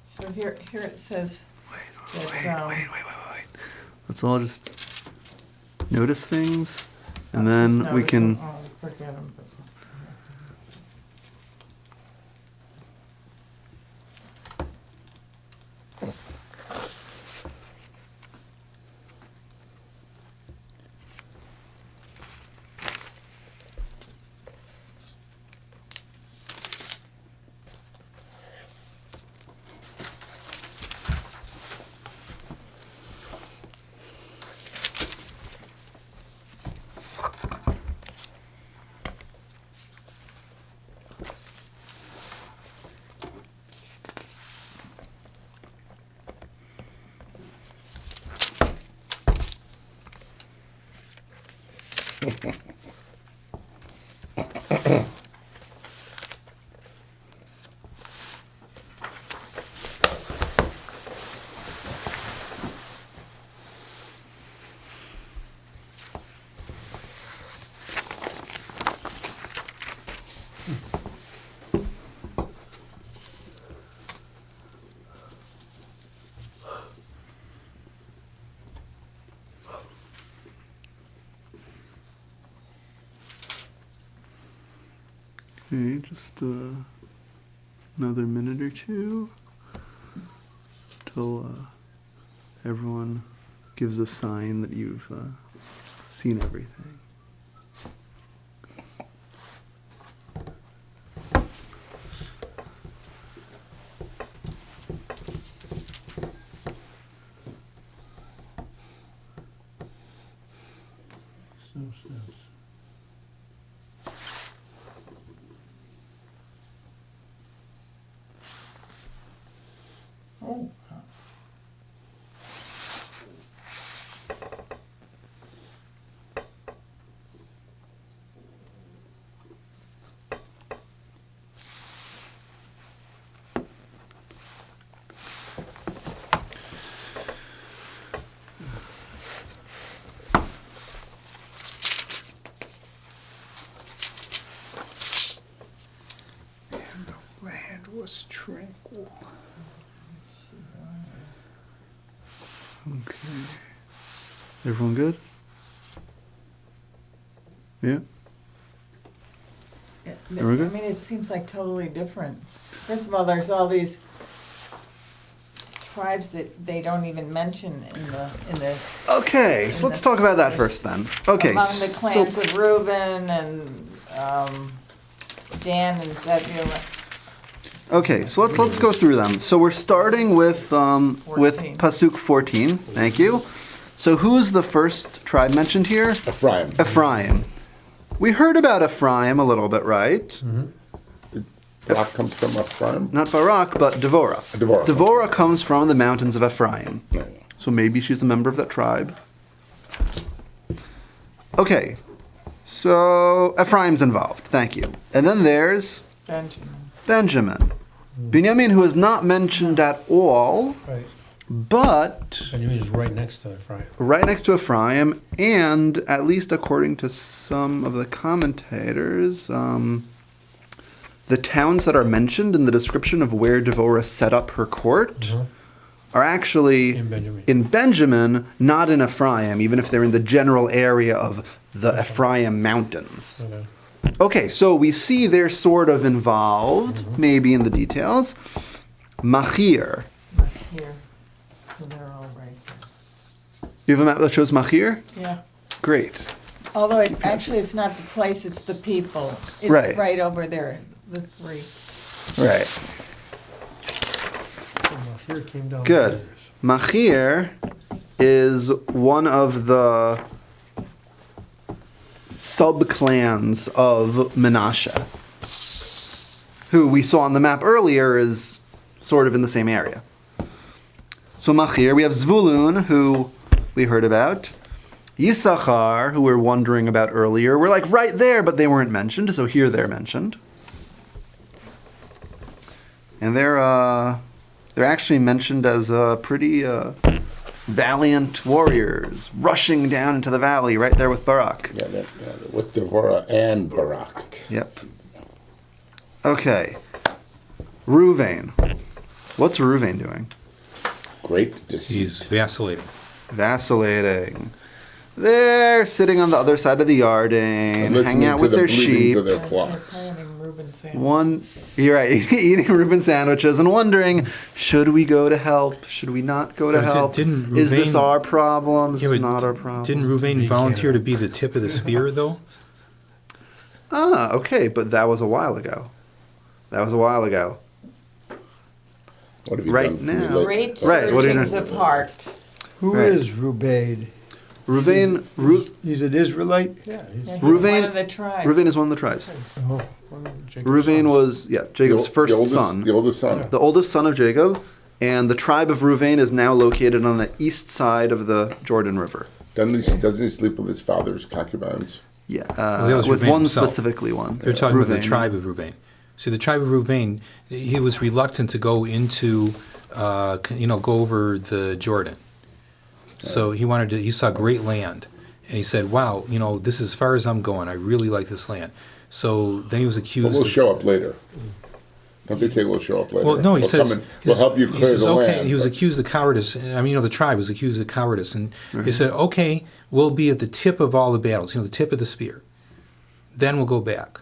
So here it says that, Wait. Let's all just notice things, and I'll just then we notice can. them. Oh, forget 'em, but- Okay, just another minute or two till everyone gives a sign that you've seen everything. No sense. Oh. And the land was tranquil. Okay. Everyone good? Yeah? I There we go. mean, it seems like totally different. First of all, there's all these tribes that they don't even mention in the Okay, so let's talk about that first then. Okay, among the so- clans of Reuben and Dan and Zebulun. Okay, so let's go through them. So we're starting with 14. Pasuk 14. Thank you. So who's the first tribe mentioned here? Ephraim. Ephraim. We heard about Ephraim a little bit, right? Barak comes from Ephraim. Not Barak, but Devorah. Devorah. Devorah comes from the mountains of Ephraim. Yeah. So maybe she's a member of that tribe. Okay, so Ephraim's involved. Thank you. And then there's Benjamin. Benjamin. Benjamin, who is not mentioned at all, Right. but Benjamin's right next to Ephraim. right next to Ephraim, and at least according to some of the commentators, the towns that are mentioned in the description of where Devorah set up her court are actually In Benjamin. not in Ephraim, even if they're in the general area of the Ephraim mountains. Okay. Okay, so we see they're sort of involved, maybe in the details. Machir. Here. So they're all right here. You have a map that shows Machir? Yeah. Great. Although actually it's not the place, it's the people. It's Right. right over there, the three. Right. Here came down. Good. the Machir is one of the sub-clans of Menashe, who we saw on the map earlier is sort of in the same area. So Machir, we have Zvulun, who we heard about. Yisachar, who we were wondering about earlier. We're like right there, but they weren't mentioned, so here they're mentioned. And they're actually mentioned as pretty valiant warriors rushing down into the valley right there with Barak. Yeah, with Devorah and Barak. Yep. Okay. Ruvain. What's Ruvain doing? Great to see. He's vacillating. Vacillating. They're sitting on the other side of the yarding, hanging out with their sheep. To their They're flocks. planting Reuben sandwiches. You're right, eating Reuben sandwiches and wondering, should we go to help? Should we not go to Yeah, but help? didn't Is this Ruvain- our problem? Is Yeah, this but not our problem? Didn't Ruvain volunteer to be the tip of the spear, though? Ah, okay, but that was a while ago. That was a while ago. What have you Right done for me now. lately? Great Right, what do you surgings know? of heart. Who Right. is Rubaid? Ruvain, He's an Israelite? Yeah, he's Yeah, he's Ruvain- one of the tribes. Ruvain is one of the tribes. Oh, one of Jacob's Ruvain sons. was, Jacob's The first oldest, son. The oldest son. The oldest son of Jacob, and the tribe of Ruvain is now located on the east side of the Jordan River. Doesn't he sleep with his father's concubines? Yeah, that was with Ruvain one himself. specifically one. They're talking about the Ruvain. tribe of Ruvain. See, the tribe of Ruvain, he was reluctant to go into, go over the Jordan. So he saw great land. And he said, wow, this is as far as I'm going. I really like this land. So then he was But accused we'll of... show up later. Don't they say we'll show up later? Well, no, he We'll says... come and we'll help you he clear says, the okay, land. he was but- accused of cowardice. The tribe was accused of cowardice. And he said, okay, we'll be at the tip of all the battles, the tip of the spear. Then we'll go back.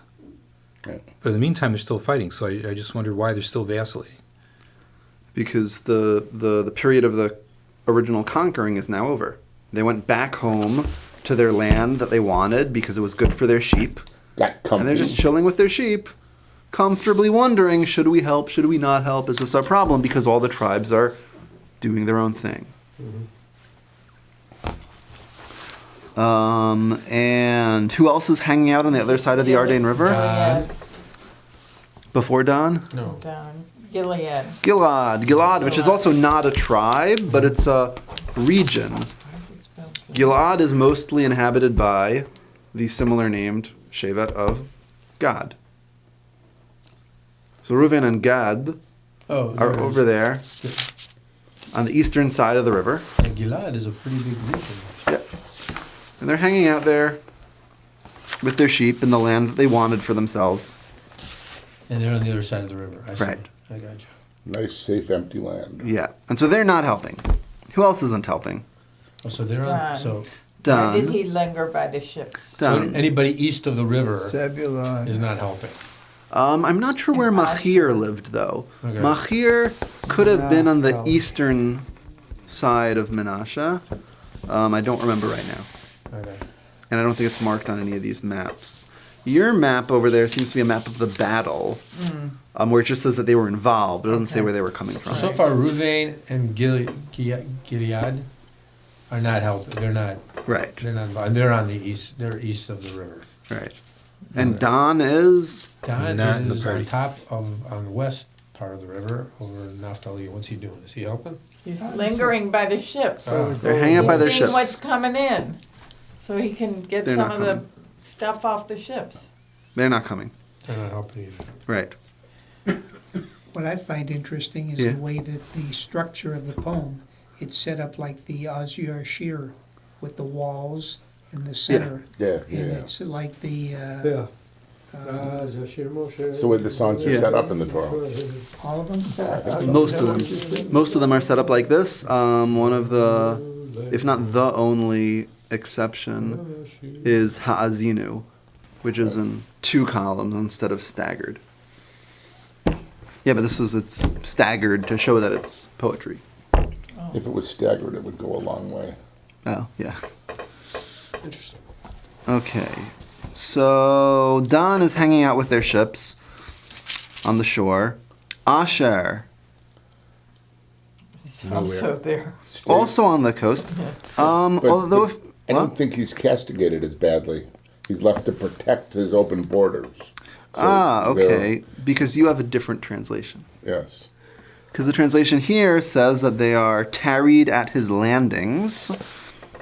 Right. But in the meantime, they're still fighting, so I just wondered why they're still vacillating. because the period of the original conquering is now over. They went back home to their land that they wanted because it was good for their sheep. Got comfy. And they're just chilling with their sheep, comfortably wondering, should we help, should we not help? Is this our problem? Because all the tribes are doing their own thing. And who else is hanging out on the other side of the Ardain River? Gilead. Before Don? No. Down. Gilead. Gilad, which is also not a tribe, but it's a region. Why is it spelled Gilead? Gilad is mostly inhabited by the similar named Shevet of Gad. So Reuven and Gad Oh, are over there on the eastern side of the river. And Gilad is a pretty big region. Yep. And they're hanging out there with their sheep in the land that they wanted for themselves. And they're on the other side of the river. I see. Right. I got you. Nice, safe, empty land. Yeah. And so they're not helping. Who else isn't helping? Oh, so they're on. Don. So, Why did Don. he linger by the ships? so Don. anybody east of the river Zebulon. is not helping. I'm not sure where And Machir Asher. lived, though. Okay. Machir could have been on the Naphtali. eastern side of Menashe. I don't remember right now. Okay. And I don't think it's marked on any of these maps. Your map over there seems to be a map of the battle, where it just says that they were involved. It doesn't say Okay. where they were coming from. So far, Reuven and Gilead are not helping. They're not. Right, They're not involved. They're on the east. They're east of the river. right. And Don is... Don Not in the is on party. top of on the west part of the river over in Naphtali. What's he doing? Is he helping? He's lingering by the ships. Oh. They're hanging out by their Seeing ships. what's coming in, so he can get They're some not of the coming. stuff off the ships. They're not coming. They're not helping either. Right. What I find interesting is Yeah. the way that the structure of the poem, it's set up like the Azure Shir with the walls in the center. Yeah, And yeah. it's like the, It's the way the songs are Yeah. set up in the Torah. all of them? Most of them. Most of them are set up like this. One of the, if not the only exception, is Ha'azinu, which is in 2 columns instead of staggered. Yeah, but it's staggered to show that it's poetry. If it was staggered, it would go a long way. Oh, yeah. Interesting. Okay. So Don is hanging out with their ships on the shore. Asher, Also there. also on the coast. But- Although, if, I what? don't think he's castigated as badly. He's left to protect his open borders. So they're- Okay. Because you have a different translation. Yes. Because the translation here says that they are tarried at his landings,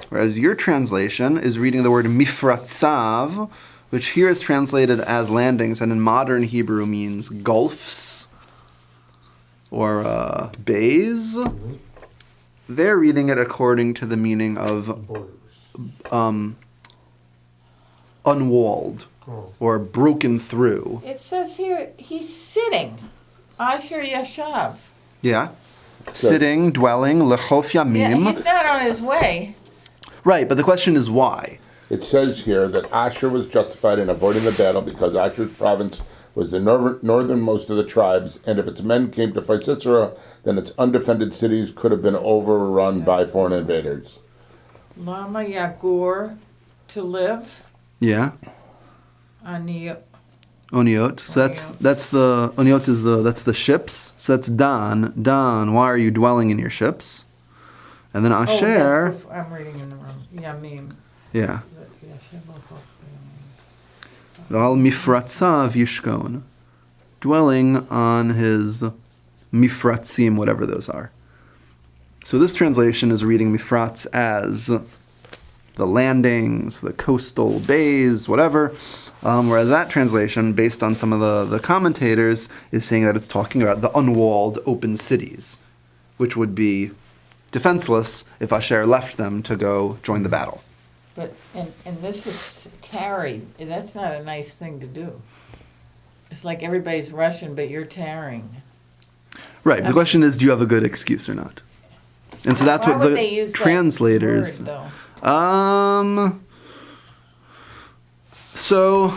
whereas your translation is reading the word mifratzav, which here is translated as landings, and in modern Hebrew means gulfs or bays. They're reading it according to the meaning of Borders. unwalled Oh. or broken through. It says here he's sitting. Asher Yashav. Yeah. So- Sitting, dwelling, lechof Yeah, yamim. he's not on his way. Right, but the question is why? It says here that Asher was justified in avoiding the battle because Asher's province was the northernmost of the tribes, and if its men came to fight Sisera, then its undefended cities could have been overrun by foreign invaders. Lama Yagur to live. Yeah. Ani Oniot. So that's the Oniot is that's the ships. So that's Dan. Dan, why are you dwelling in your ships? And then Asher. I'm reading in the wrong. Yamim. Yeah. Al mifratzav yishkon, dwelling on his mifratzim, whatever those are. So this translation is reading mifratz as the landings, the coastal bays, whatever. Whereas that translation, based on some of the commentators, is saying that it's talking about the unwalled open cities, which would be defenseless if Asher left them to go join the battle. But and this is tarried. That's not a nice thing to do. It's like everybody's rushing, but you're tarrying. Right. The question is, do you have a good excuse or not? And so that's Why what would the they use that translators. word, though? So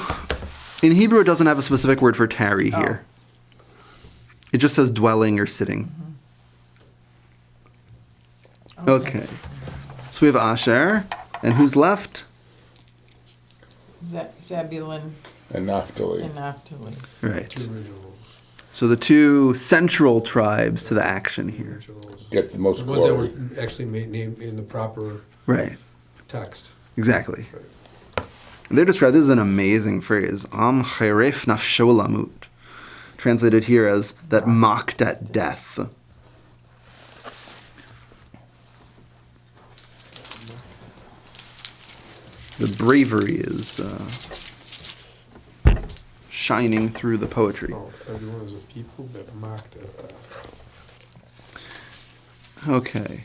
in Hebrew, it doesn't have a specific word for tarry here. It just says dwelling or sitting. Okay. So we have Asher, and who's left? Zebulun And Naphtali. and Naphtali. Right. Two originals. So the two central tribes to the action here. Originals. Get the most The ones that glory. were actually named in the proper Right. text. Exactly. They're described, this is an amazing phrase, Am Chayref Nafsho Lamut, translated here as that mocked at death. The bravery is shining through the poetry. Oh, everyone is a people that mocked at that. Okay.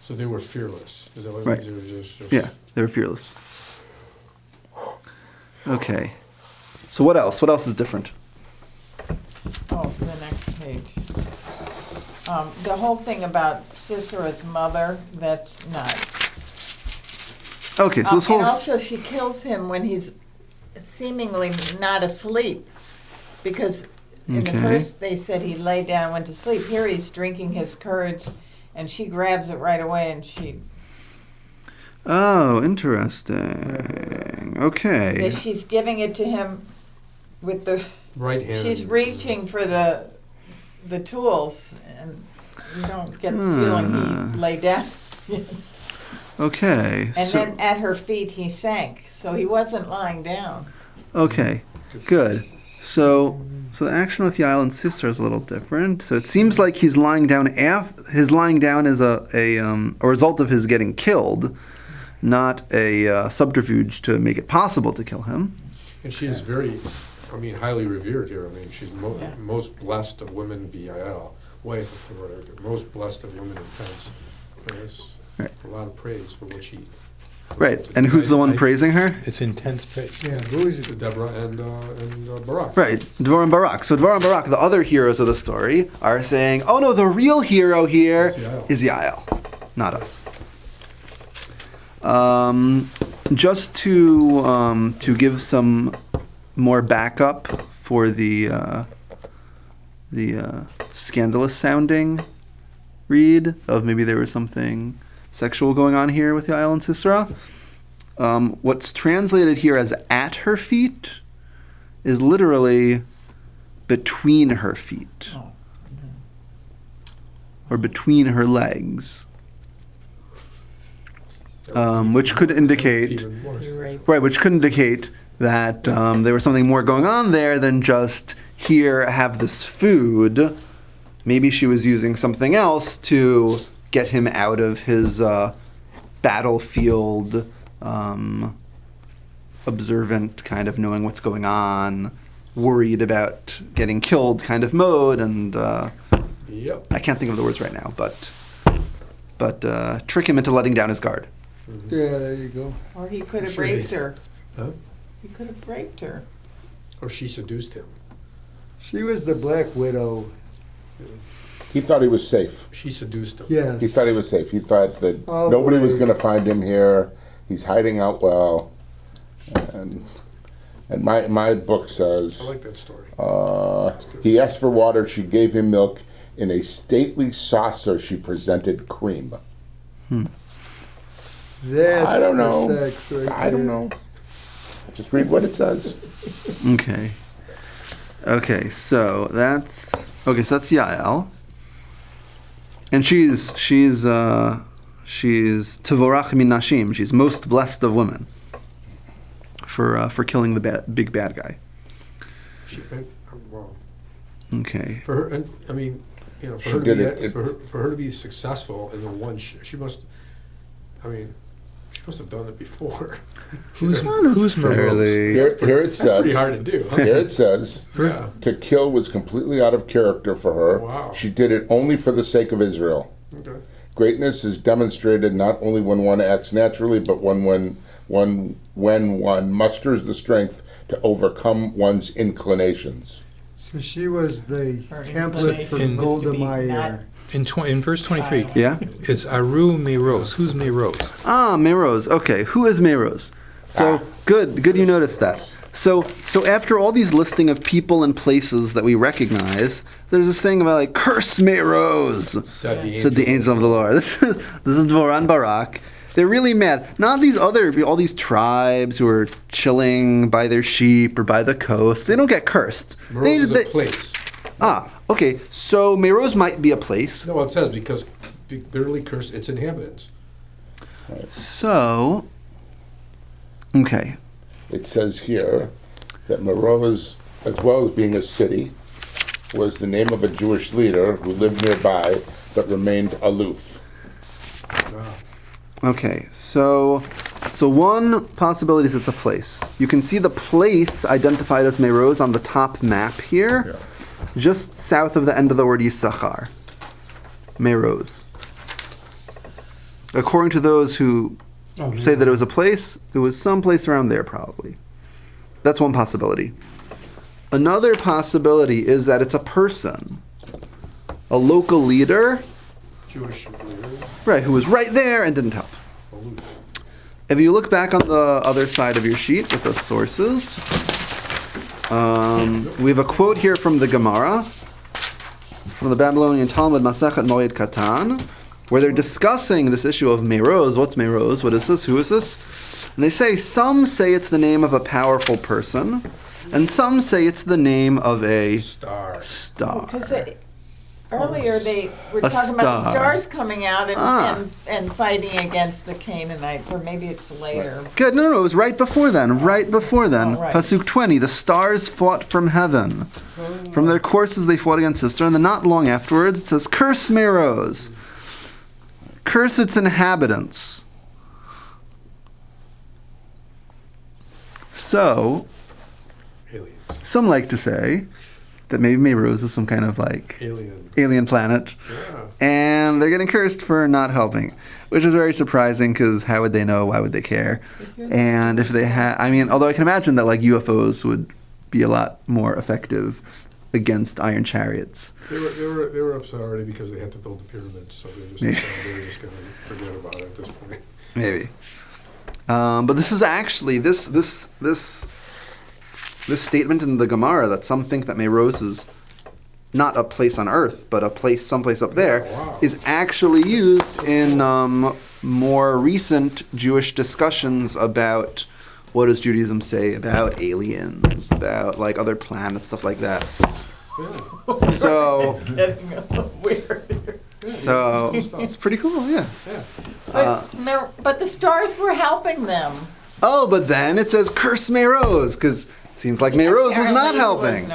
So they were fearless. Is that what Right. it means? They were just Yeah, they were fearless. Okay. So what else? What else is different? Oh, the next page. The whole thing about Sisera's mother, that's not. Okay, so this whole... And also she kills him when he's seemingly not asleep. Because in the Okay. first they said he lay down, went to sleep. Here he's drinking his curds and she grabs it right away and she... Oh, interesting. Okay. that she's giving it to him with the... right hand. She's reaching for the tools and you don't get the feeling he lay down. Okay. And so, then at her feet he sank, so he wasn't lying down. okay. Good. So the action with Yael and Sisera is a little different. So it seems like he's lying down. His lying down is a result of his getting killed, not a subterfuge to make it possible to kill him. And she is very, highly revered here. She's Yeah. most blessed of women, Bial, wife of whatever, most blessed of women in tents. That's Right. a lot of praise for what she. Right. And who's the one praising her? It's intense praise. Yeah, who is it? Deborah and Barak. Right, Dvorah and Barak. So Dvorah and Barak, the other heroes of the story, are saying, "Oh no, the real hero here is Yael, not us." Just to give some more backup for the scandalous sounding read of maybe there was something sexual going on here with Yael and Sisera. What's translated here as "at her feet" is literally between her feet, or between her legs, which could indicate, Even worse. You're right. right, which could indicate that there was something more going on there than just here, have this food. Maybe she was using something else to get him out of his battlefield, observant, kind of knowing what's going on, worried about getting killed kind of mode, and Yep. I can't think of the words right now, but trick him into letting down his guard. Yeah, there you go. Or he could have Sure raped he- her. Huh? He could have raped her. Or she seduced him. She was the Black Widow. He thought he was safe. She seduced him. Yes. He thought he was safe. He thought that Oh, nobody was boy. going to find him here. He's hiding out well. And my book says, I like that story. he asked for water. She gave him milk. In a stately saucer, she presented cream. That's I don't the know. sex right I don't there. know. Just read what it says. Okay. Okay, so that's Yael. And she's Tevorach min Nashim. She's most blessed of women for killing the big bad guy. Well, Okay. for her, and for She her to did be it- for her to be successful in the one, she must. She must have done it before. Who's morose? Fairly. Here it That's pretty says. hard to do. Huh? Here it says. Yeah. To kill was completely out of character for her. Wow. She did it only for the sake of Israel. Okay. Greatness is demonstrated not only when one acts naturally, but when one musters the strength to overcome one's inclinations. So she was the Her template for inclination was to Golda be Meir. In verse 23, Yeah? it's Aru Meros. Who's Meros? Ah, Meroz. Okay, who is Meroz? So good you noticed that. So after all these listing of people and places that we recognize, there's this thing about like curse Meroz, Said said the angel of the Lord. This is Dvoran Barak. They're really mad. Not all these tribes who are chilling by their sheep or by the coast. They don't get cursed. Meroz is a place. Okay. So Meroz might be a place. No, it says because bitterly cursed its inhabitants. So, okay. It says here that Meroz, as well as being a city, was the name of a Jewish leader who lived nearby but remained aloof. Okay, so one possibility is it's a place. You can see the place identified as Meroz on the top map here, just south of the end of the word Yisachar. Meroz. According to those who say that it was a place, it was someplace around there probably. That's one possibility. Another possibility is that it's a person, a local leader, Jewish leader. right, who was right there and didn't help. If you look back on the other side of your sheet with the sources, we have a quote here from the Gemara, from the Babylonian Talmud Masechet Moed Katan, where they're discussing this issue of Meroz. What's Meroz? What is this? Who is this? And they say, some say it's the name of a powerful person, and some say it's the name of a Star. Because earlier they were A talking about the star. stars coming out and fighting against the Canaanites, or maybe it's later. Good, no, it was right before then, right before then. Oh, right. Pasuk 20, the stars fought from heaven. From their courses they fought against Sisera, and then not long afterwards it says, curse Meroz. Curse its inhabitants. So, Aliens. some like to say that maybe Meroz is some kind of like alien planet, and they're getting cursed for not helping, which is very surprising because how would they know? Why would they care? And if they had, I mean, although I can imagine that like UFOs would be a lot more effective against iron chariots. They were upset already because they had to build the pyramids, so they just decided they were just going to forget about it at this point. Maybe. But this is actually this statement in the Gemara that some think that Meroz is not a place on Earth, but a place someplace up there, is actually used in more recent Jewish discussions about what does Judaism say about aliens, about like other planets, stuff like that. Yeah. So, It's getting a little weird. so It's cool it's stuff. pretty cool, yeah. But the stars were helping them. Oh, but then it says curse Meroz because it seems like Meroz was not helping.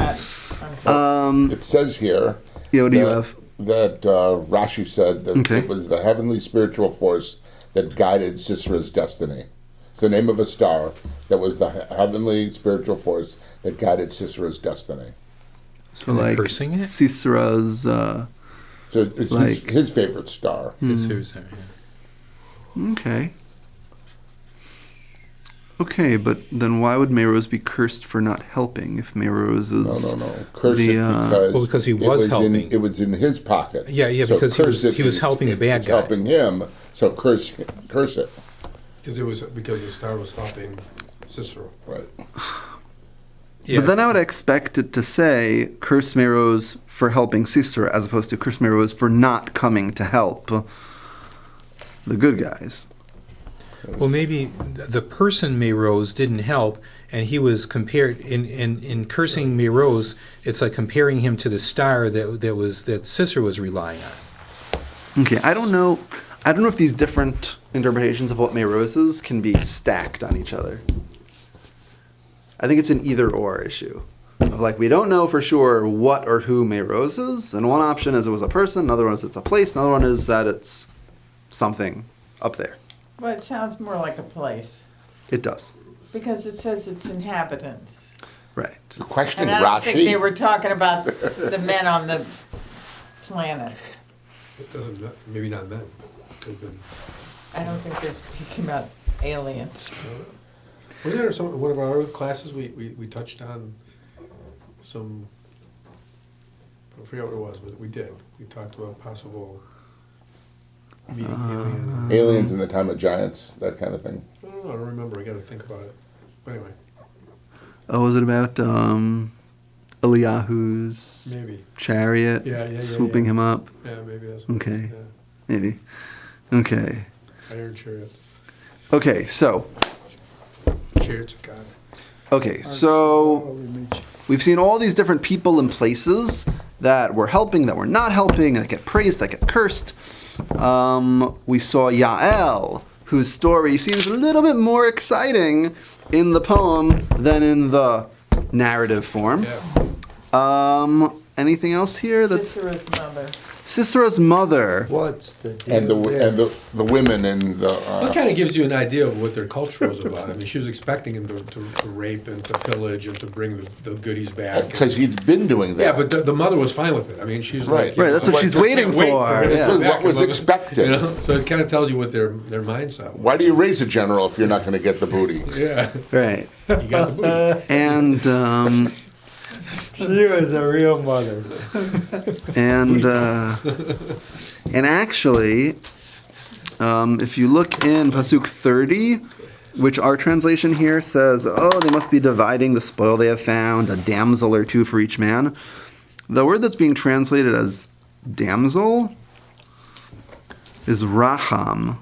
It says here Yeah, what do you that- have? that Rashi said that Okay. it was the heavenly spiritual force that guided Sisera's destiny. It's the name of a star that was the heavenly spiritual force that guided Sisera's destiny. So And they're like cursing it? Sisera's. So it's Like- his favorite star. His Susan, yeah. Okay. Okay, but then why would Meroz be cursed for not helping if Meroz is... No. Curse The, it because Well, because he it was helping. it was in his pocket. Yeah, So because he curse was- he was it's- helping the bad it's guy. helping him. So curse it. Because the star was helping Cicero. Right. Yeah. But then I would expect it to say curse Meroz for helping Sisera as opposed to curse Meroz for not coming to help the good guys. Well, maybe the person Meroz didn't help, and he was compared in cursing Meroz. It's like comparing him to the star that Sisera was relying on. Okay, I don't know if these different interpretations of what Meroz is can be stacked on each other. I think it's an either-or issue. Of like, we don't know for sure what or who Meroz is, and one option is it was a person, another one is it's a place, another one is that it's something up there. Well, it sounds more like a place, It does. because it says its inhabitants. Right. Question, And I don't think they Rashi. were talking about the men on the planet. It doesn't, maybe not men. Could have been. I don't think they're speaking about aliens. Wasn't there some, one of our other classes, we touched on some, I forget what it was, but we did. We talked about possible meeting alien. Aliens in the time of giants, that kind of thing. I don't know, I don't remember, I gotta think about it. But anyway. Oh, was it about Eliyahu's Maybe. chariot swooping him up? Yeah, maybe that's what Okay. it is, yeah. Maybe. Okay. Iron chariot. Okay, so Chariots of God. okay, so we've seen all these different people and places that were helping, that were not helping, that get praised, that get cursed. We saw Yael, whose story seems a little bit more exciting in the poem than in the narrative form. Yeah. Anything else here? Sisera's mother. Sisera's mother. What's the deal And the there? and the women and the That kind of gives you an idea of what their culture was about. I mean, she was expecting him to rape and to pillage and to bring the goodies back. because he'd been doing that. Yeah, but the mother was fine with it. I mean, she's Right. like, you Right, know, that's what she's I can't waiting wait for, him to yeah. come back What was and love it. expected. You know? So it kind of tells you what their mindset was. Why do you raise a general if you're not going to get the booty? Yeah, Right. you got the booty. And She was a real mother. and actually, if you look in Pasuk 30, which our translation here says, oh, they must be dividing the spoil they have found, a damsel or two for each man. The word that's being translated as damsel is racham,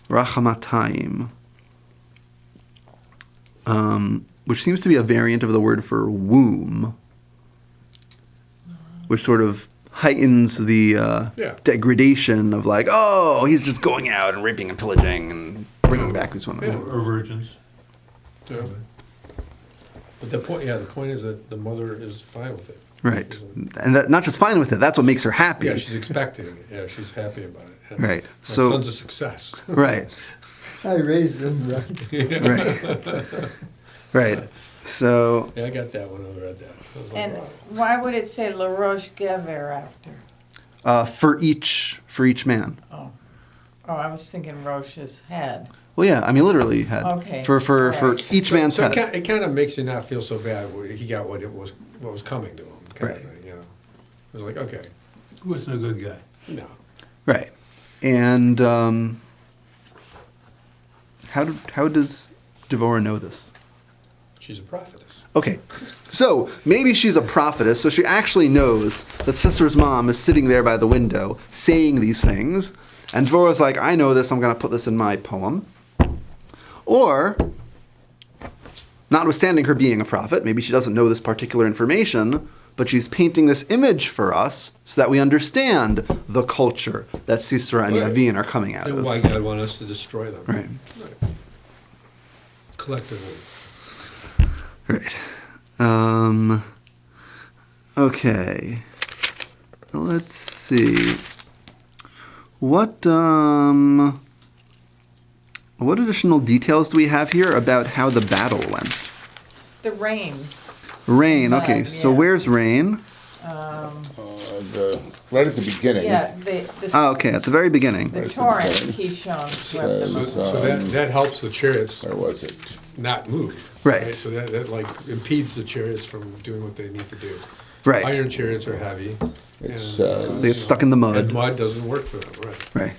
rachamatayim, which seems to be a variant of the word for womb, which sort of heightens the degradation of like, oh, he's just going out and raping and pillaging and bringing back these women. Yeah. Or virgins. Yeah. But the point is that the mother is fine with it. Right. And that, not just fine with it, that's what makes her happy. Yeah, she's expecting it. Yeah, she's happy about it. Yeah. Right. My So son's a success. right. I raised them right. Right. Right. So Yeah, I got that when I read that. I was like, And wow. why would it say La Roche Gever after? for each man. Oh, I was thinking Roche's head. Well, yeah, I mean literally head. Okay. For Alright. each man's So head. it kind of makes you not feel so bad. He got what was coming to him, kind Right. of thing. You know, it was like, okay, He wasn't a good guy. no. Right. And how does Devorah know this? She's a prophetess. Okay, so maybe she's a prophetess, so she actually knows that Sister's mom is sitting there by the window saying these things, and Dvorah's like, I know this, I'm going to put this in my poem. Or, notwithstanding her being a prophet, maybe she doesn't know this particular information, but she's painting this image for us so that we understand the culture that Sisera and Right. Yavin are coming out And of. why God wanted us to destroy them. Right. Collectively. Right. Okay. Let's see. What additional details do we have here about how the battle went? The rain. Rain. Okay. So Yeah. where's rain? Right at the beginning. Yeah, Oh, okay. At the very beginning. the torrent Kishon swept them. So that helps the chariots Where was it? not move. Right. So that like impedes the chariots from doing what they need to do. Right. Iron chariots are heavy. It and, They get stuck in the and mud. mud doesn't work for them, right? Right.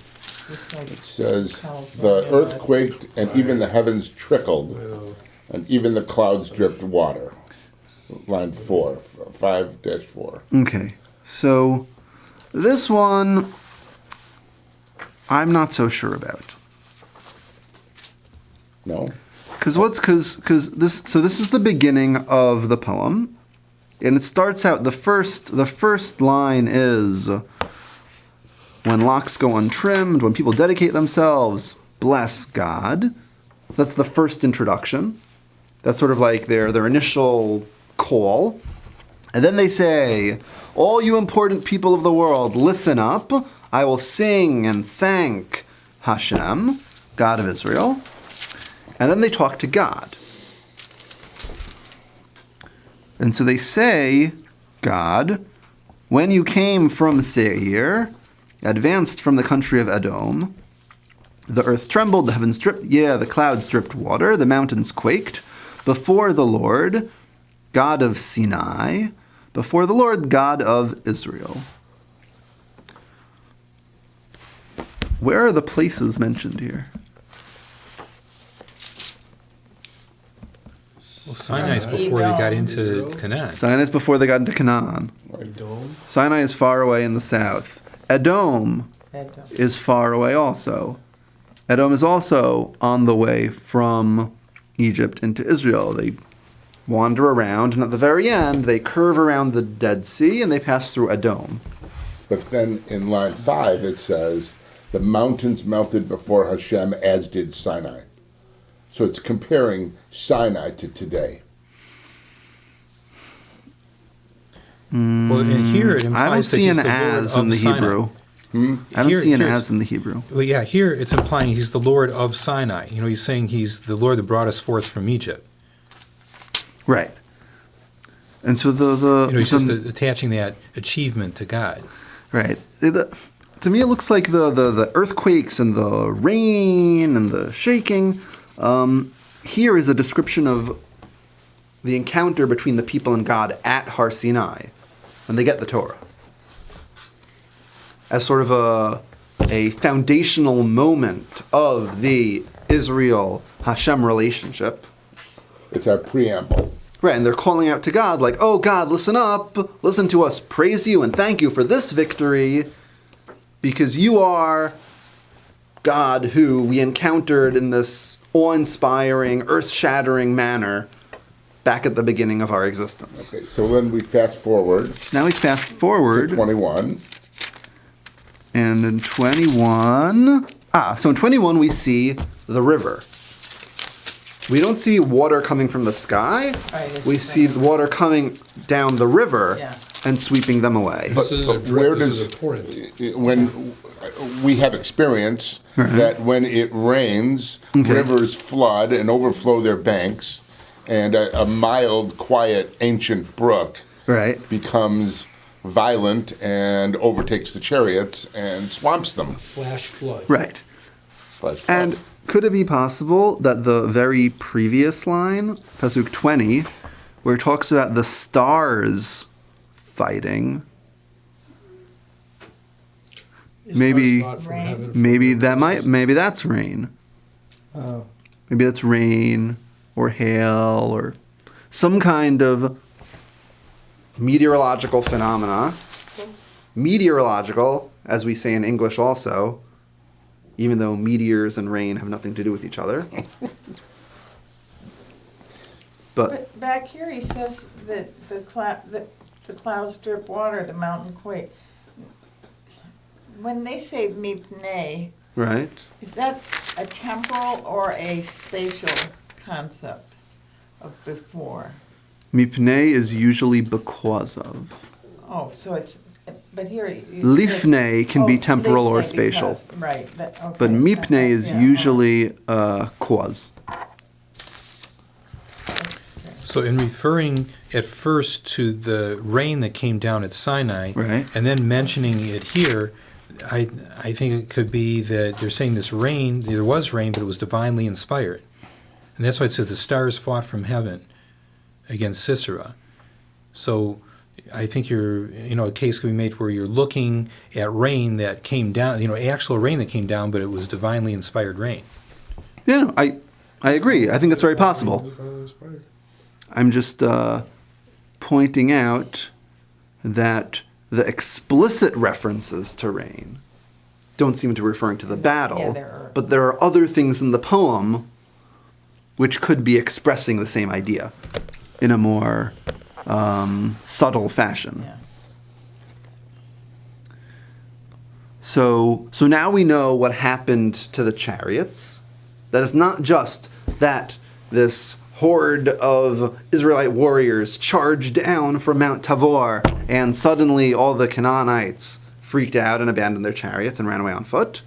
Just like It says California the earth last quaked and even the heavens trickled You know, and even the clouds dripped water. Line 4, 5-4. Okay. So this one I'm not so sure about. No? Because this is the beginning of the poem, and it starts out the first line is when locks go untrimmed, when people dedicate themselves, bless God. That's the first introduction. That's sort of like their initial call. And then they say, all you important people of the world, listen up. I will sing and thank Hashem, God of Israel. And then they talk to God. And so they say, God, when you came from Seir, advanced from the country of Edom, the earth trembled, the heavens dripped, the clouds dripped water, the mountains quaked, before the Lord, God of Sinai, before the Lord, God of Israel. Where are the places mentioned here? Well, Sinai's Sinai. before they got Edom. into Canaan. Sinai is before they got into Canaan. Edom. Sinai is far away in the south. Edom Edom. is far away also. Edom is also on the way from Egypt into Israel. They wander around, and at the very end, they curve around the Dead Sea, and they pass through Edom. But then in line 5 it says, the mountains melted before Hashem, as did Sinai. So it's comparing Sinai to today. Well, and here it I don't implies that see he's an the Lord as in of the Sinai. Hebrew. I don't Here- see an here's- as in the Hebrew. Well, yeah, here it's implying he's the Lord of Sinai. You know, he's saying he's the Lord that brought us forth from Egypt. Right. And so the You know, he's just the- attaching that achievement to God. right. To me, it looks like the earthquakes and the rain and the shaking. Here is a description of the encounter between the people and God at Har Sinai when they get the Torah, as sort of a foundational moment of the Israel-Hashem relationship. It's our preamble. Right, and they're calling out to God like, oh God, listen up, listen to us, praise you and thank you for this victory, because you are God who we encountered in this awe-inspiring, earth-shattering manner back at the beginning of our existence. Okay, so then we fast forward Now we fast to forward, 21. and in 21... so in 21 we see the river. We don't see water coming from the sky. Right, it's We see the water coming down the river Yeah. and sweeping them away. This isn't a But where drip, this does is a torrent. when we have experience that when it rains, Okay. rivers flood and overflow their banks, and a mild, quiet, ancient brook Right. becomes violent and overtakes the chariots and swamps them. Flash flood. Right. Flash flood. And could it be possible that the very previous line, Pasuk 20, where it talks about the stars fighting, Stars maybe- fought from Rain. heaven for maybe their that might, purposes. maybe that's rain. Oh, Maybe that's rain or hail or some kind of meteorological phenomena. Meteorological, as we say in English also, even though meteors and rain have nothing to do with each other. But But back here, he says that the clouds drip water, the mountain quake. When they say mipnei, right, is that a temporal or a spatial concept of before? mipnei is usually because of. Oh, so it's, but here. it says- Lifnei can be Oh, temporal or lifnei spatial. because- Right, okay. But mipnei is Yeah, usually cause. that's good. So in referring at first to the rain that came down at Sinai, Right. and then mentioning it here, I think it could be that they're saying this rain, there was rain, but it was divinely inspired. And that's why it says the stars fought from heaven against Sisera. So I think a case can be made where you're looking at rain that came down, actual rain that came down, but it was divinely inspired rain. Yeah, no, I agree. I think that's very possible. I'm just pointing out that the explicit references to rain don't seem to be referring to the battle, Yeah, there are. but there are other things in the poem which could be expressing the same idea in a more subtle fashion. Yeah. So now we know what happened to the chariots. That is not just that this horde of Israelite warriors charged down from Mount Tabor and suddenly all the Canaanites freaked out and abandoned their chariots and ran away on foot.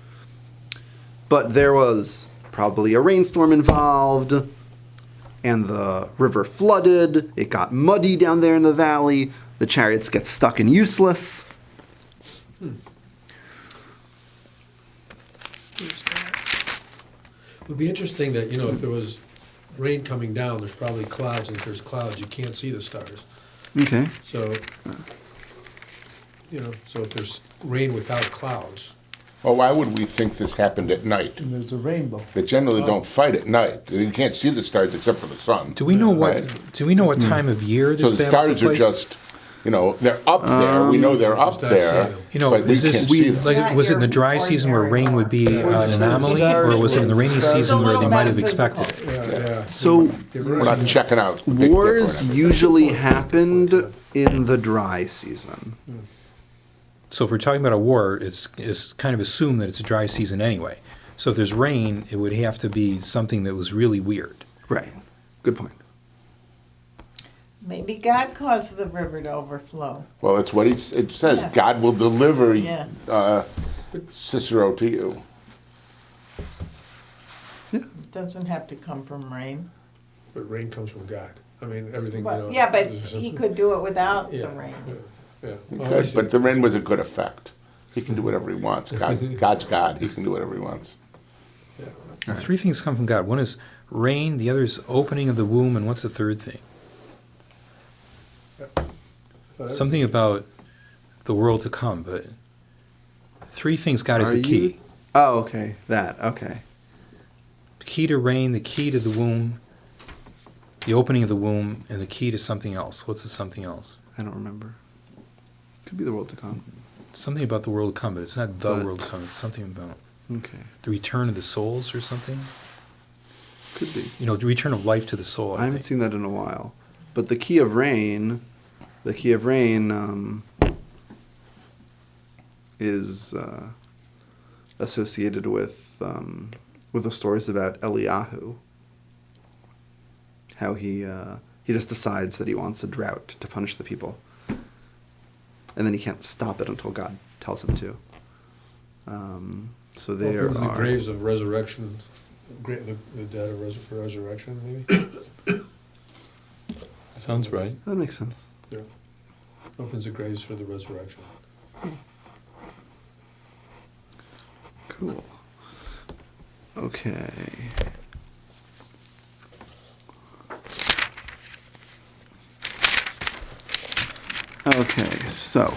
But there was probably a rainstorm involved, and the river flooded. It got muddy down there in the valley. The chariots get stuck and useless. It would be interesting that, if there was rain coming down, there's probably clouds, and if there's clouds, you can't see the stars. Okay. So, so if there's rain without clouds, Well, why would we think this happened at night? And there's a rainbow. They generally don't fight at night. You can't see the stars except for the sun. Do we know what? Right. Do we know what time of year So this the battle took stars are place? just, they're up there. We know they're up Just not seeing there, them. You know, but we is can't this see them. like was it in the dry season where rain would be an anomaly, or was it in the rainy season where they might have expected it? Yeah. So We're not checking out Big Dipper or wars anything. usually happened in the dry season. So if we're talking about a war, it's kind of assumed that it's a dry season anyway. So if there's rain, it would have to be something that was really weird. Right. Good point. Maybe God caused the river to overflow. Well, it's what it says. Yeah. God will deliver Yeah. Cicero to you. It doesn't have to come from rain. But rain comes from God. I mean, everything. But, yeah, but he could do it without Yeah. the rain. Yeah. He Oh, I could, see. but the rain was a good effect. He can do whatever he wants. God's God. He can do whatever he wants. Yeah. Three things come from God. One is rain, the other is opening of the womb, and what's the third thing? Something about the world to come, but three things God is Are the key. you- Oh, okay. That. Okay. The key to rain, the key to the womb, the opening of the womb, and the key to something else. What's the something else? I don't remember. Could be the world to come. Something about the world to come, but it's not the But- world to come. It's something about Okay. the return of the souls or something. Could be. You know, the return of life to the soul, I I haven't think. seen that in a while. But the key of rain is associated with the stories about Eliyahu. How he just decides that he wants a drought to punish the people, and then he can't stop it until God tells him to. So there Opens the are graves of resurrection, the dead of resurrection, maybe? Sounds right. that makes sense. Yeah. Opens the graves for the resurrection. Cool. Okay. Okay, so.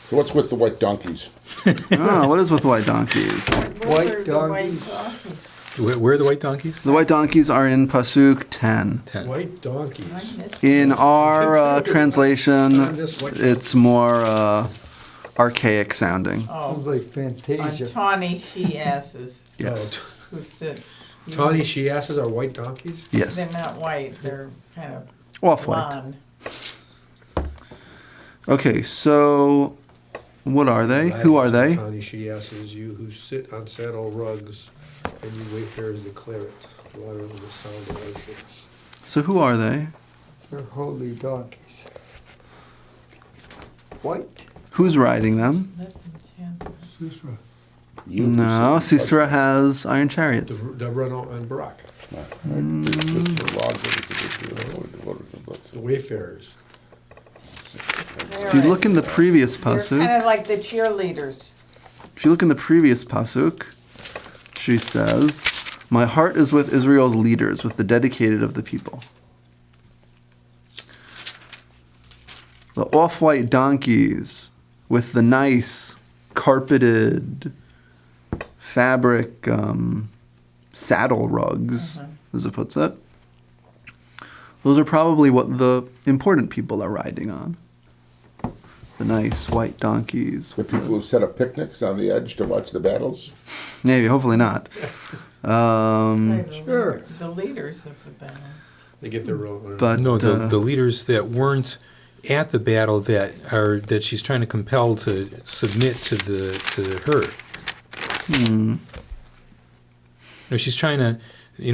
So what's with the white donkeys? What is with white donkeys? White Where are the donkeys. donkeys? Where are the white donkeys? The white donkeys are in Pasuk 10. 10. White I donkeys. missed In it. our translation, This white- it's more archaic sounding. Sounds Oh, like on Fantasia. tawny she-asses Yes. who sit. Tawny she-asses are white donkeys? Yes. They're not white, they're kind of Off white. blonde. Okay, so what are they? Who are they? Tawny she-asses, you who sit on saddle rugs, and you wayfarers declare it, louder than the sound of our ships. So who are they? They're holy donkeys. White. Who's riding them? You No, who sit- Sisera has iron chariots. Deborah and Barak, the wayfarers. If you look in the previous They're kind pasuk, of like the cheerleaders. if you look in the previous pasuk, she says, "My heart is with Israel's leaders, with the dedicated of the people." The off-white donkeys with the nice carpeted fabric saddle rugs, as it puts it. Those are probably what the important people are riding on. The nice white donkeys. The people who set up picnics on the edge to watch the battles. Maybe, hopefully not. Sure. The leaders of the battle. They get their robe. But No, the leaders that weren't at the battle that she's trying to compel to submit to her. No, she's trying to,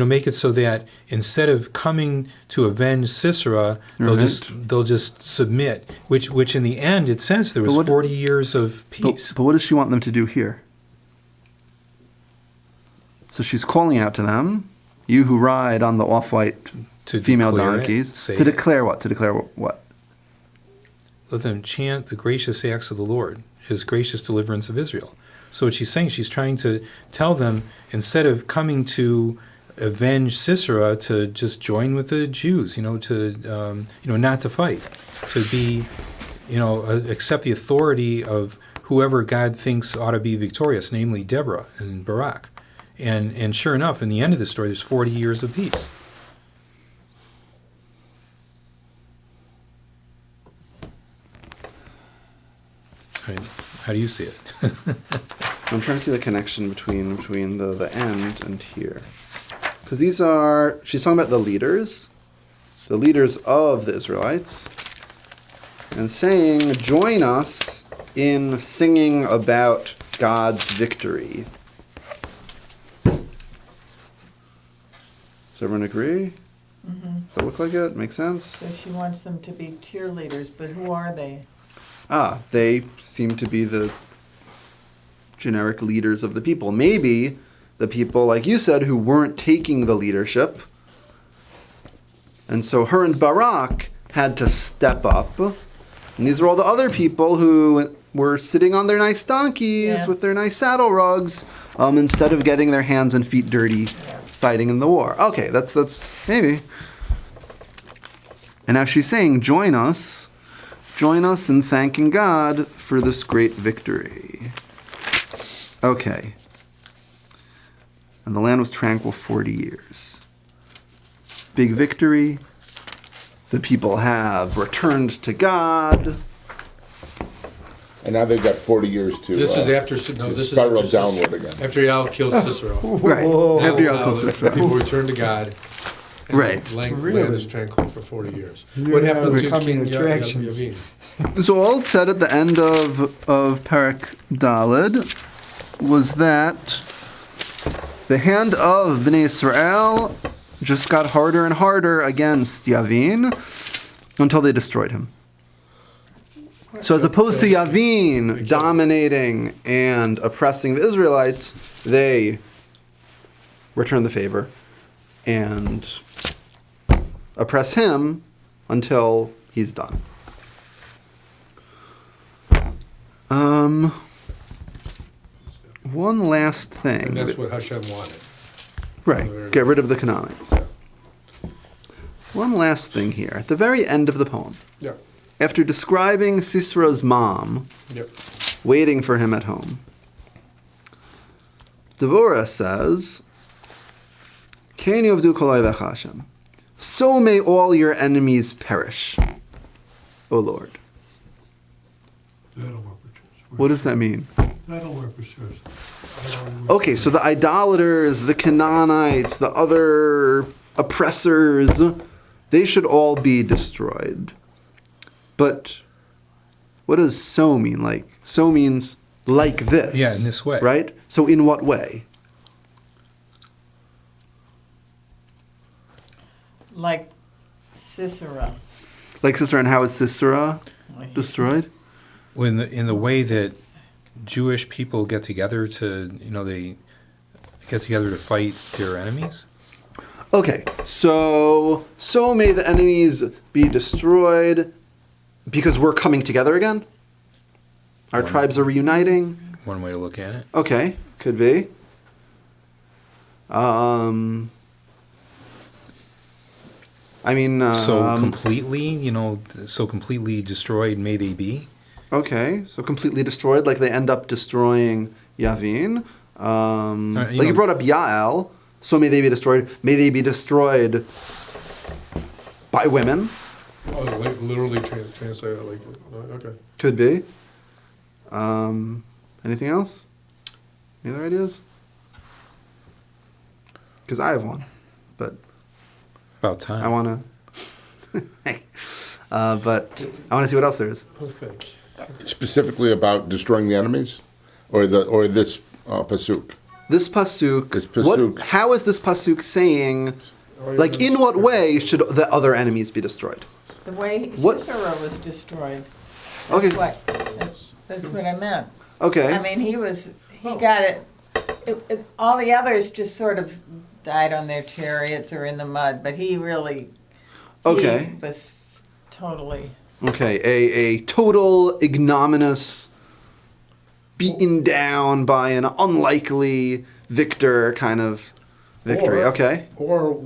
make it so that instead of coming to avenge Sisera, they'll Right. just submit. Which in the end it says there was But what- 40 years of peace. But what does she want them to do here? So she's calling out to them, you who ride on the off-white To female declare it, donkeys, say to it. declare what? To declare what? Let them chant the gracious acts of the Lord, his gracious deliverance of Israel. So what she's saying, she's trying to tell them, instead of coming to avenge Sisera, to just join with the Jews, not to fight, to be, accept the authority of whoever God thinks ought to be victorious, namely Deborah and Barak. And sure enough, in the end of the story, there's 40 years of peace. How do you see it? I'm trying to see the connection between the end and here. Because these are, she's talking about the leaders of the Israelites, and saying, join us in singing about God's victory. Does everyone agree? Mm-hmm. Does that look like it? Make sense? So she wants them to be cheerleaders, but who are they? They seem to be the generic leaders of the people. Maybe the people, like you said, who weren't taking the leadership. And so her and Barak had to step up. And these are all the other people who were sitting on their nice donkeys with their nice saddle rugs, instead of getting their hands and feet dirty fighting in the war. Okay, that's maybe. And now she's saying, join us in thanking God for this great victory. Okay. And the land was tranquil 40 years. Big victory. The people have returned to God. And now they've got 40 years to. This is after spiral downward again. After Yael killed Sisera. Right. After Yael killed Sisera. People returned to God. And Right. Land Really? is tranquil for 40 years. You're What now happened to becoming King attractions. Yavin? So all it said at the end of Parak Daled was that the hand of Bnei Israel just got harder and harder against Yavin until they destroyed him. So as opposed to Yavin dominating and oppressing the Israelites, they return the favor and oppress him until he's done. One last thing. And that's what Hashem wanted. Right, get rid of the Canaanites. One last thing here. At the very end of the poem, Yep. after describing Sisera's mom Yep. waiting for him at home, Devorah says, "Kain yovdu kol oivecha Hashem. So may all your enemies perish, O Lord." That'll work for church. What does that mean? That'll work for church. Okay, so the idolaters, the Canaanites, the other oppressors, they should all be destroyed. But what does so mean? Like, so means like this. Yeah, in this way. Right? So in what way? Like Sisera. Like Sisera, and how is Sisera destroyed? In the way that Jewish people get together they get together to fight their enemies? Okay, so may the enemies be destroyed because we're coming together again? Our tribes are reuniting? One way to look at it. Okay, could be. I mean... so completely destroyed may they be? Okay, so completely destroyed, like they end up destroying Yavin. You brought up Yael, so may they be destroyed. May they be destroyed by women. Oh, like literally translate it like, okay. Could be. Anything else? Any other ideas? Because I have one, but About time. I want to... but I want to see what else there is. Okay. Specifically about destroying the enemies, or this pasuk. This pasuk, This pasuk. how is this pasuk saying, like, in what way should the other enemies be destroyed? The way What- Sisera was destroyed. Okay. That's what I meant. Okay. I mean, he got it. All the others just sort of died on their chariots or in the mud, but he really Okay. he was totally. Okay, a total ignominious, beaten down by an unlikely victor kind of victory. Or- Okay. Or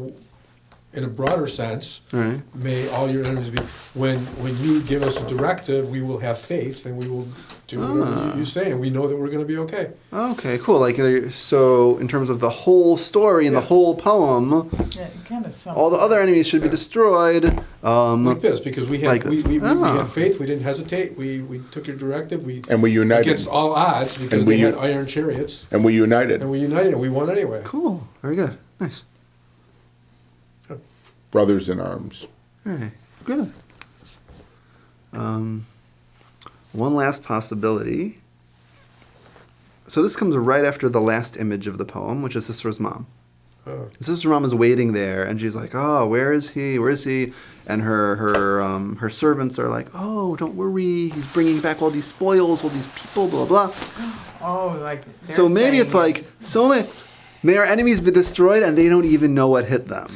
in a broader sense, Right. may all your enemies be. When you give us a directive, we will have faith and we will do whatever you say, and we know that we're going to be okay. Okay, cool. Like, so in terms of the whole story and the whole poem, Yeah, it kind of sums all the it other up. enemies should be destroyed. Like this, because we had Like we this. we Ah. had faith. We didn't hesitate. We took your directive. We united. against all odds because And we they had u- iron chariots, And we united. and we united and we won anyway. Cool. Very good. Nice. Brothers in arms. Very good. One last possibility. So this comes right after the last image of the poem, which is Sisera's mom. Oh. Sister's mom is waiting there, and she's like, "Oh, where is he? Where is he?" And her servants are like, "Oh, don't worry, he's bringing back all these spoils, all these people, blah blah." Oh, like they're So maybe saying it's like, may our enemies be destroyed, and they don't even know what hit them.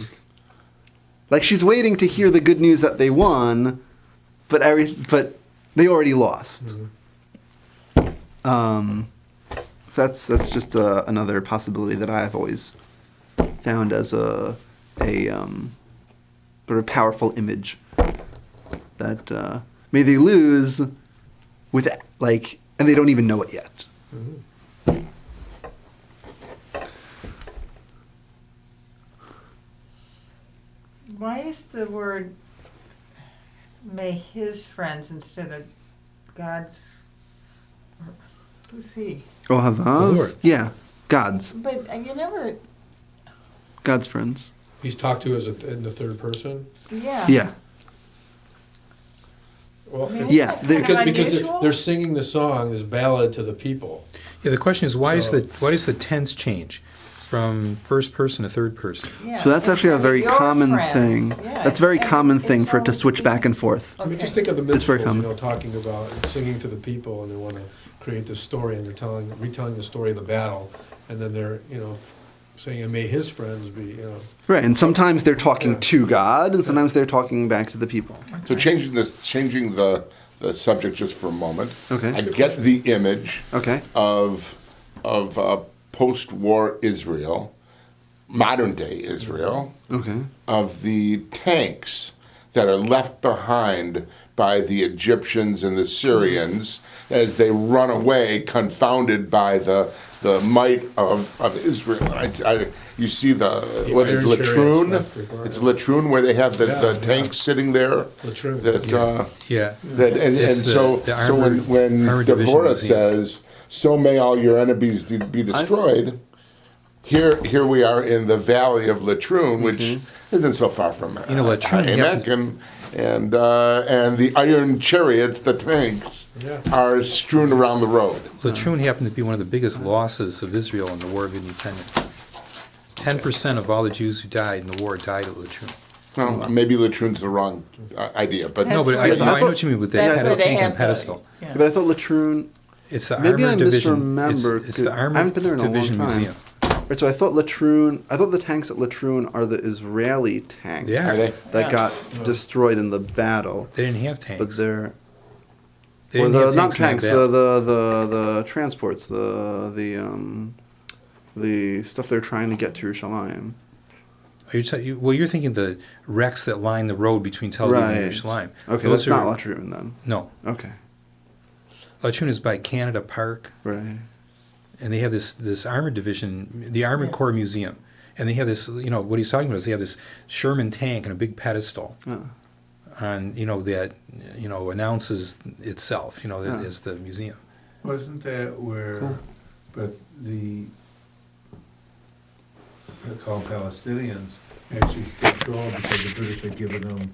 Like she's waiting to hear the good news that they won, but they already lost. So that's just another possibility that I've always found as a sort of powerful image. That may they lose with and they don't even know it yet. Why is the word may his friends instead of God's? Who's he? Oh, Havav? The Lord. Yeah, God's But you never. God's friends. He's talked to as in the third person. Yeah. Yeah. Well, I mean, if- Yeah, isn't they- that kind of because unusual? they're singing the song, this ballad to the people. Yeah, the question is why So- does the tense change from first person to third person? Yeah, So that's actually a instead of very your common friends. thing. Yeah, That's a very and common it's thing for it to always switch been- back and forth. I mean, Okay. just think of the It's very minstrels, common. talking about singing to the people, and they want to create this story, and they're retelling the story of the battle, and then they're, saying, and may his friends be, Right, and sometimes they're talking Yeah. to God, and sometimes they're talking back to the people. So changing the subject just for a moment. Okay. I get the image Okay. of post-war Israel, modern day Israel, Okay. of the tanks that are left behind by the Egyptians and the Syrians as they run away, confounded by the might of Israel. You see what is iron latrine? chariots left before It's them. latrine where they have the Yeah. tanks sitting there. Latrine. That Yeah. and It's so the so armored- when armored division Devorah museum. says, "So may all your enemies be destroyed." Here we are in the valley of Latrine, which isn't so far from Latrine, Hamek, and the iron chariots, the tanks, Yeah. are strewn around the road. Latrine happened to be one of the biggest losses of Israel in the War of Independence. 10% of all the Jews who died in the war died at Latrine. Well, maybe Latrine's the wrong idea, but No, but That's I where- know what you mean with that. That's Had where a they tank have and the- pedestal. yeah. But I thought Latrine. It's the Maybe I armored division. misremember, It's 'cause the I haven't armored been there in a long division time. museum. Right, so I thought the tanks at Latrine are the Israeli tanks They are. Are they? that got destroyed in the battle. They didn't have tanks. But they're They or didn't the have not tanks in tanks, that battle. the transports, the stuff they're trying to get to Yerushalayim. You're thinking the wrecks that line the road between Tel Aviv Right. and Yerushalayim. Okay, Those that's not are- Latrine then. No. Okay, Latrine is by Canada Park, right. and they have this armored division, the Armored Corps Museum. And they have this, what he's talking about is they have this Sherman tank and a big pedestal Oh. on, that, announces itself, Yeah. as the museum. Wasn't that where, but the, they call them Palestinians, actually controlled because the British had given them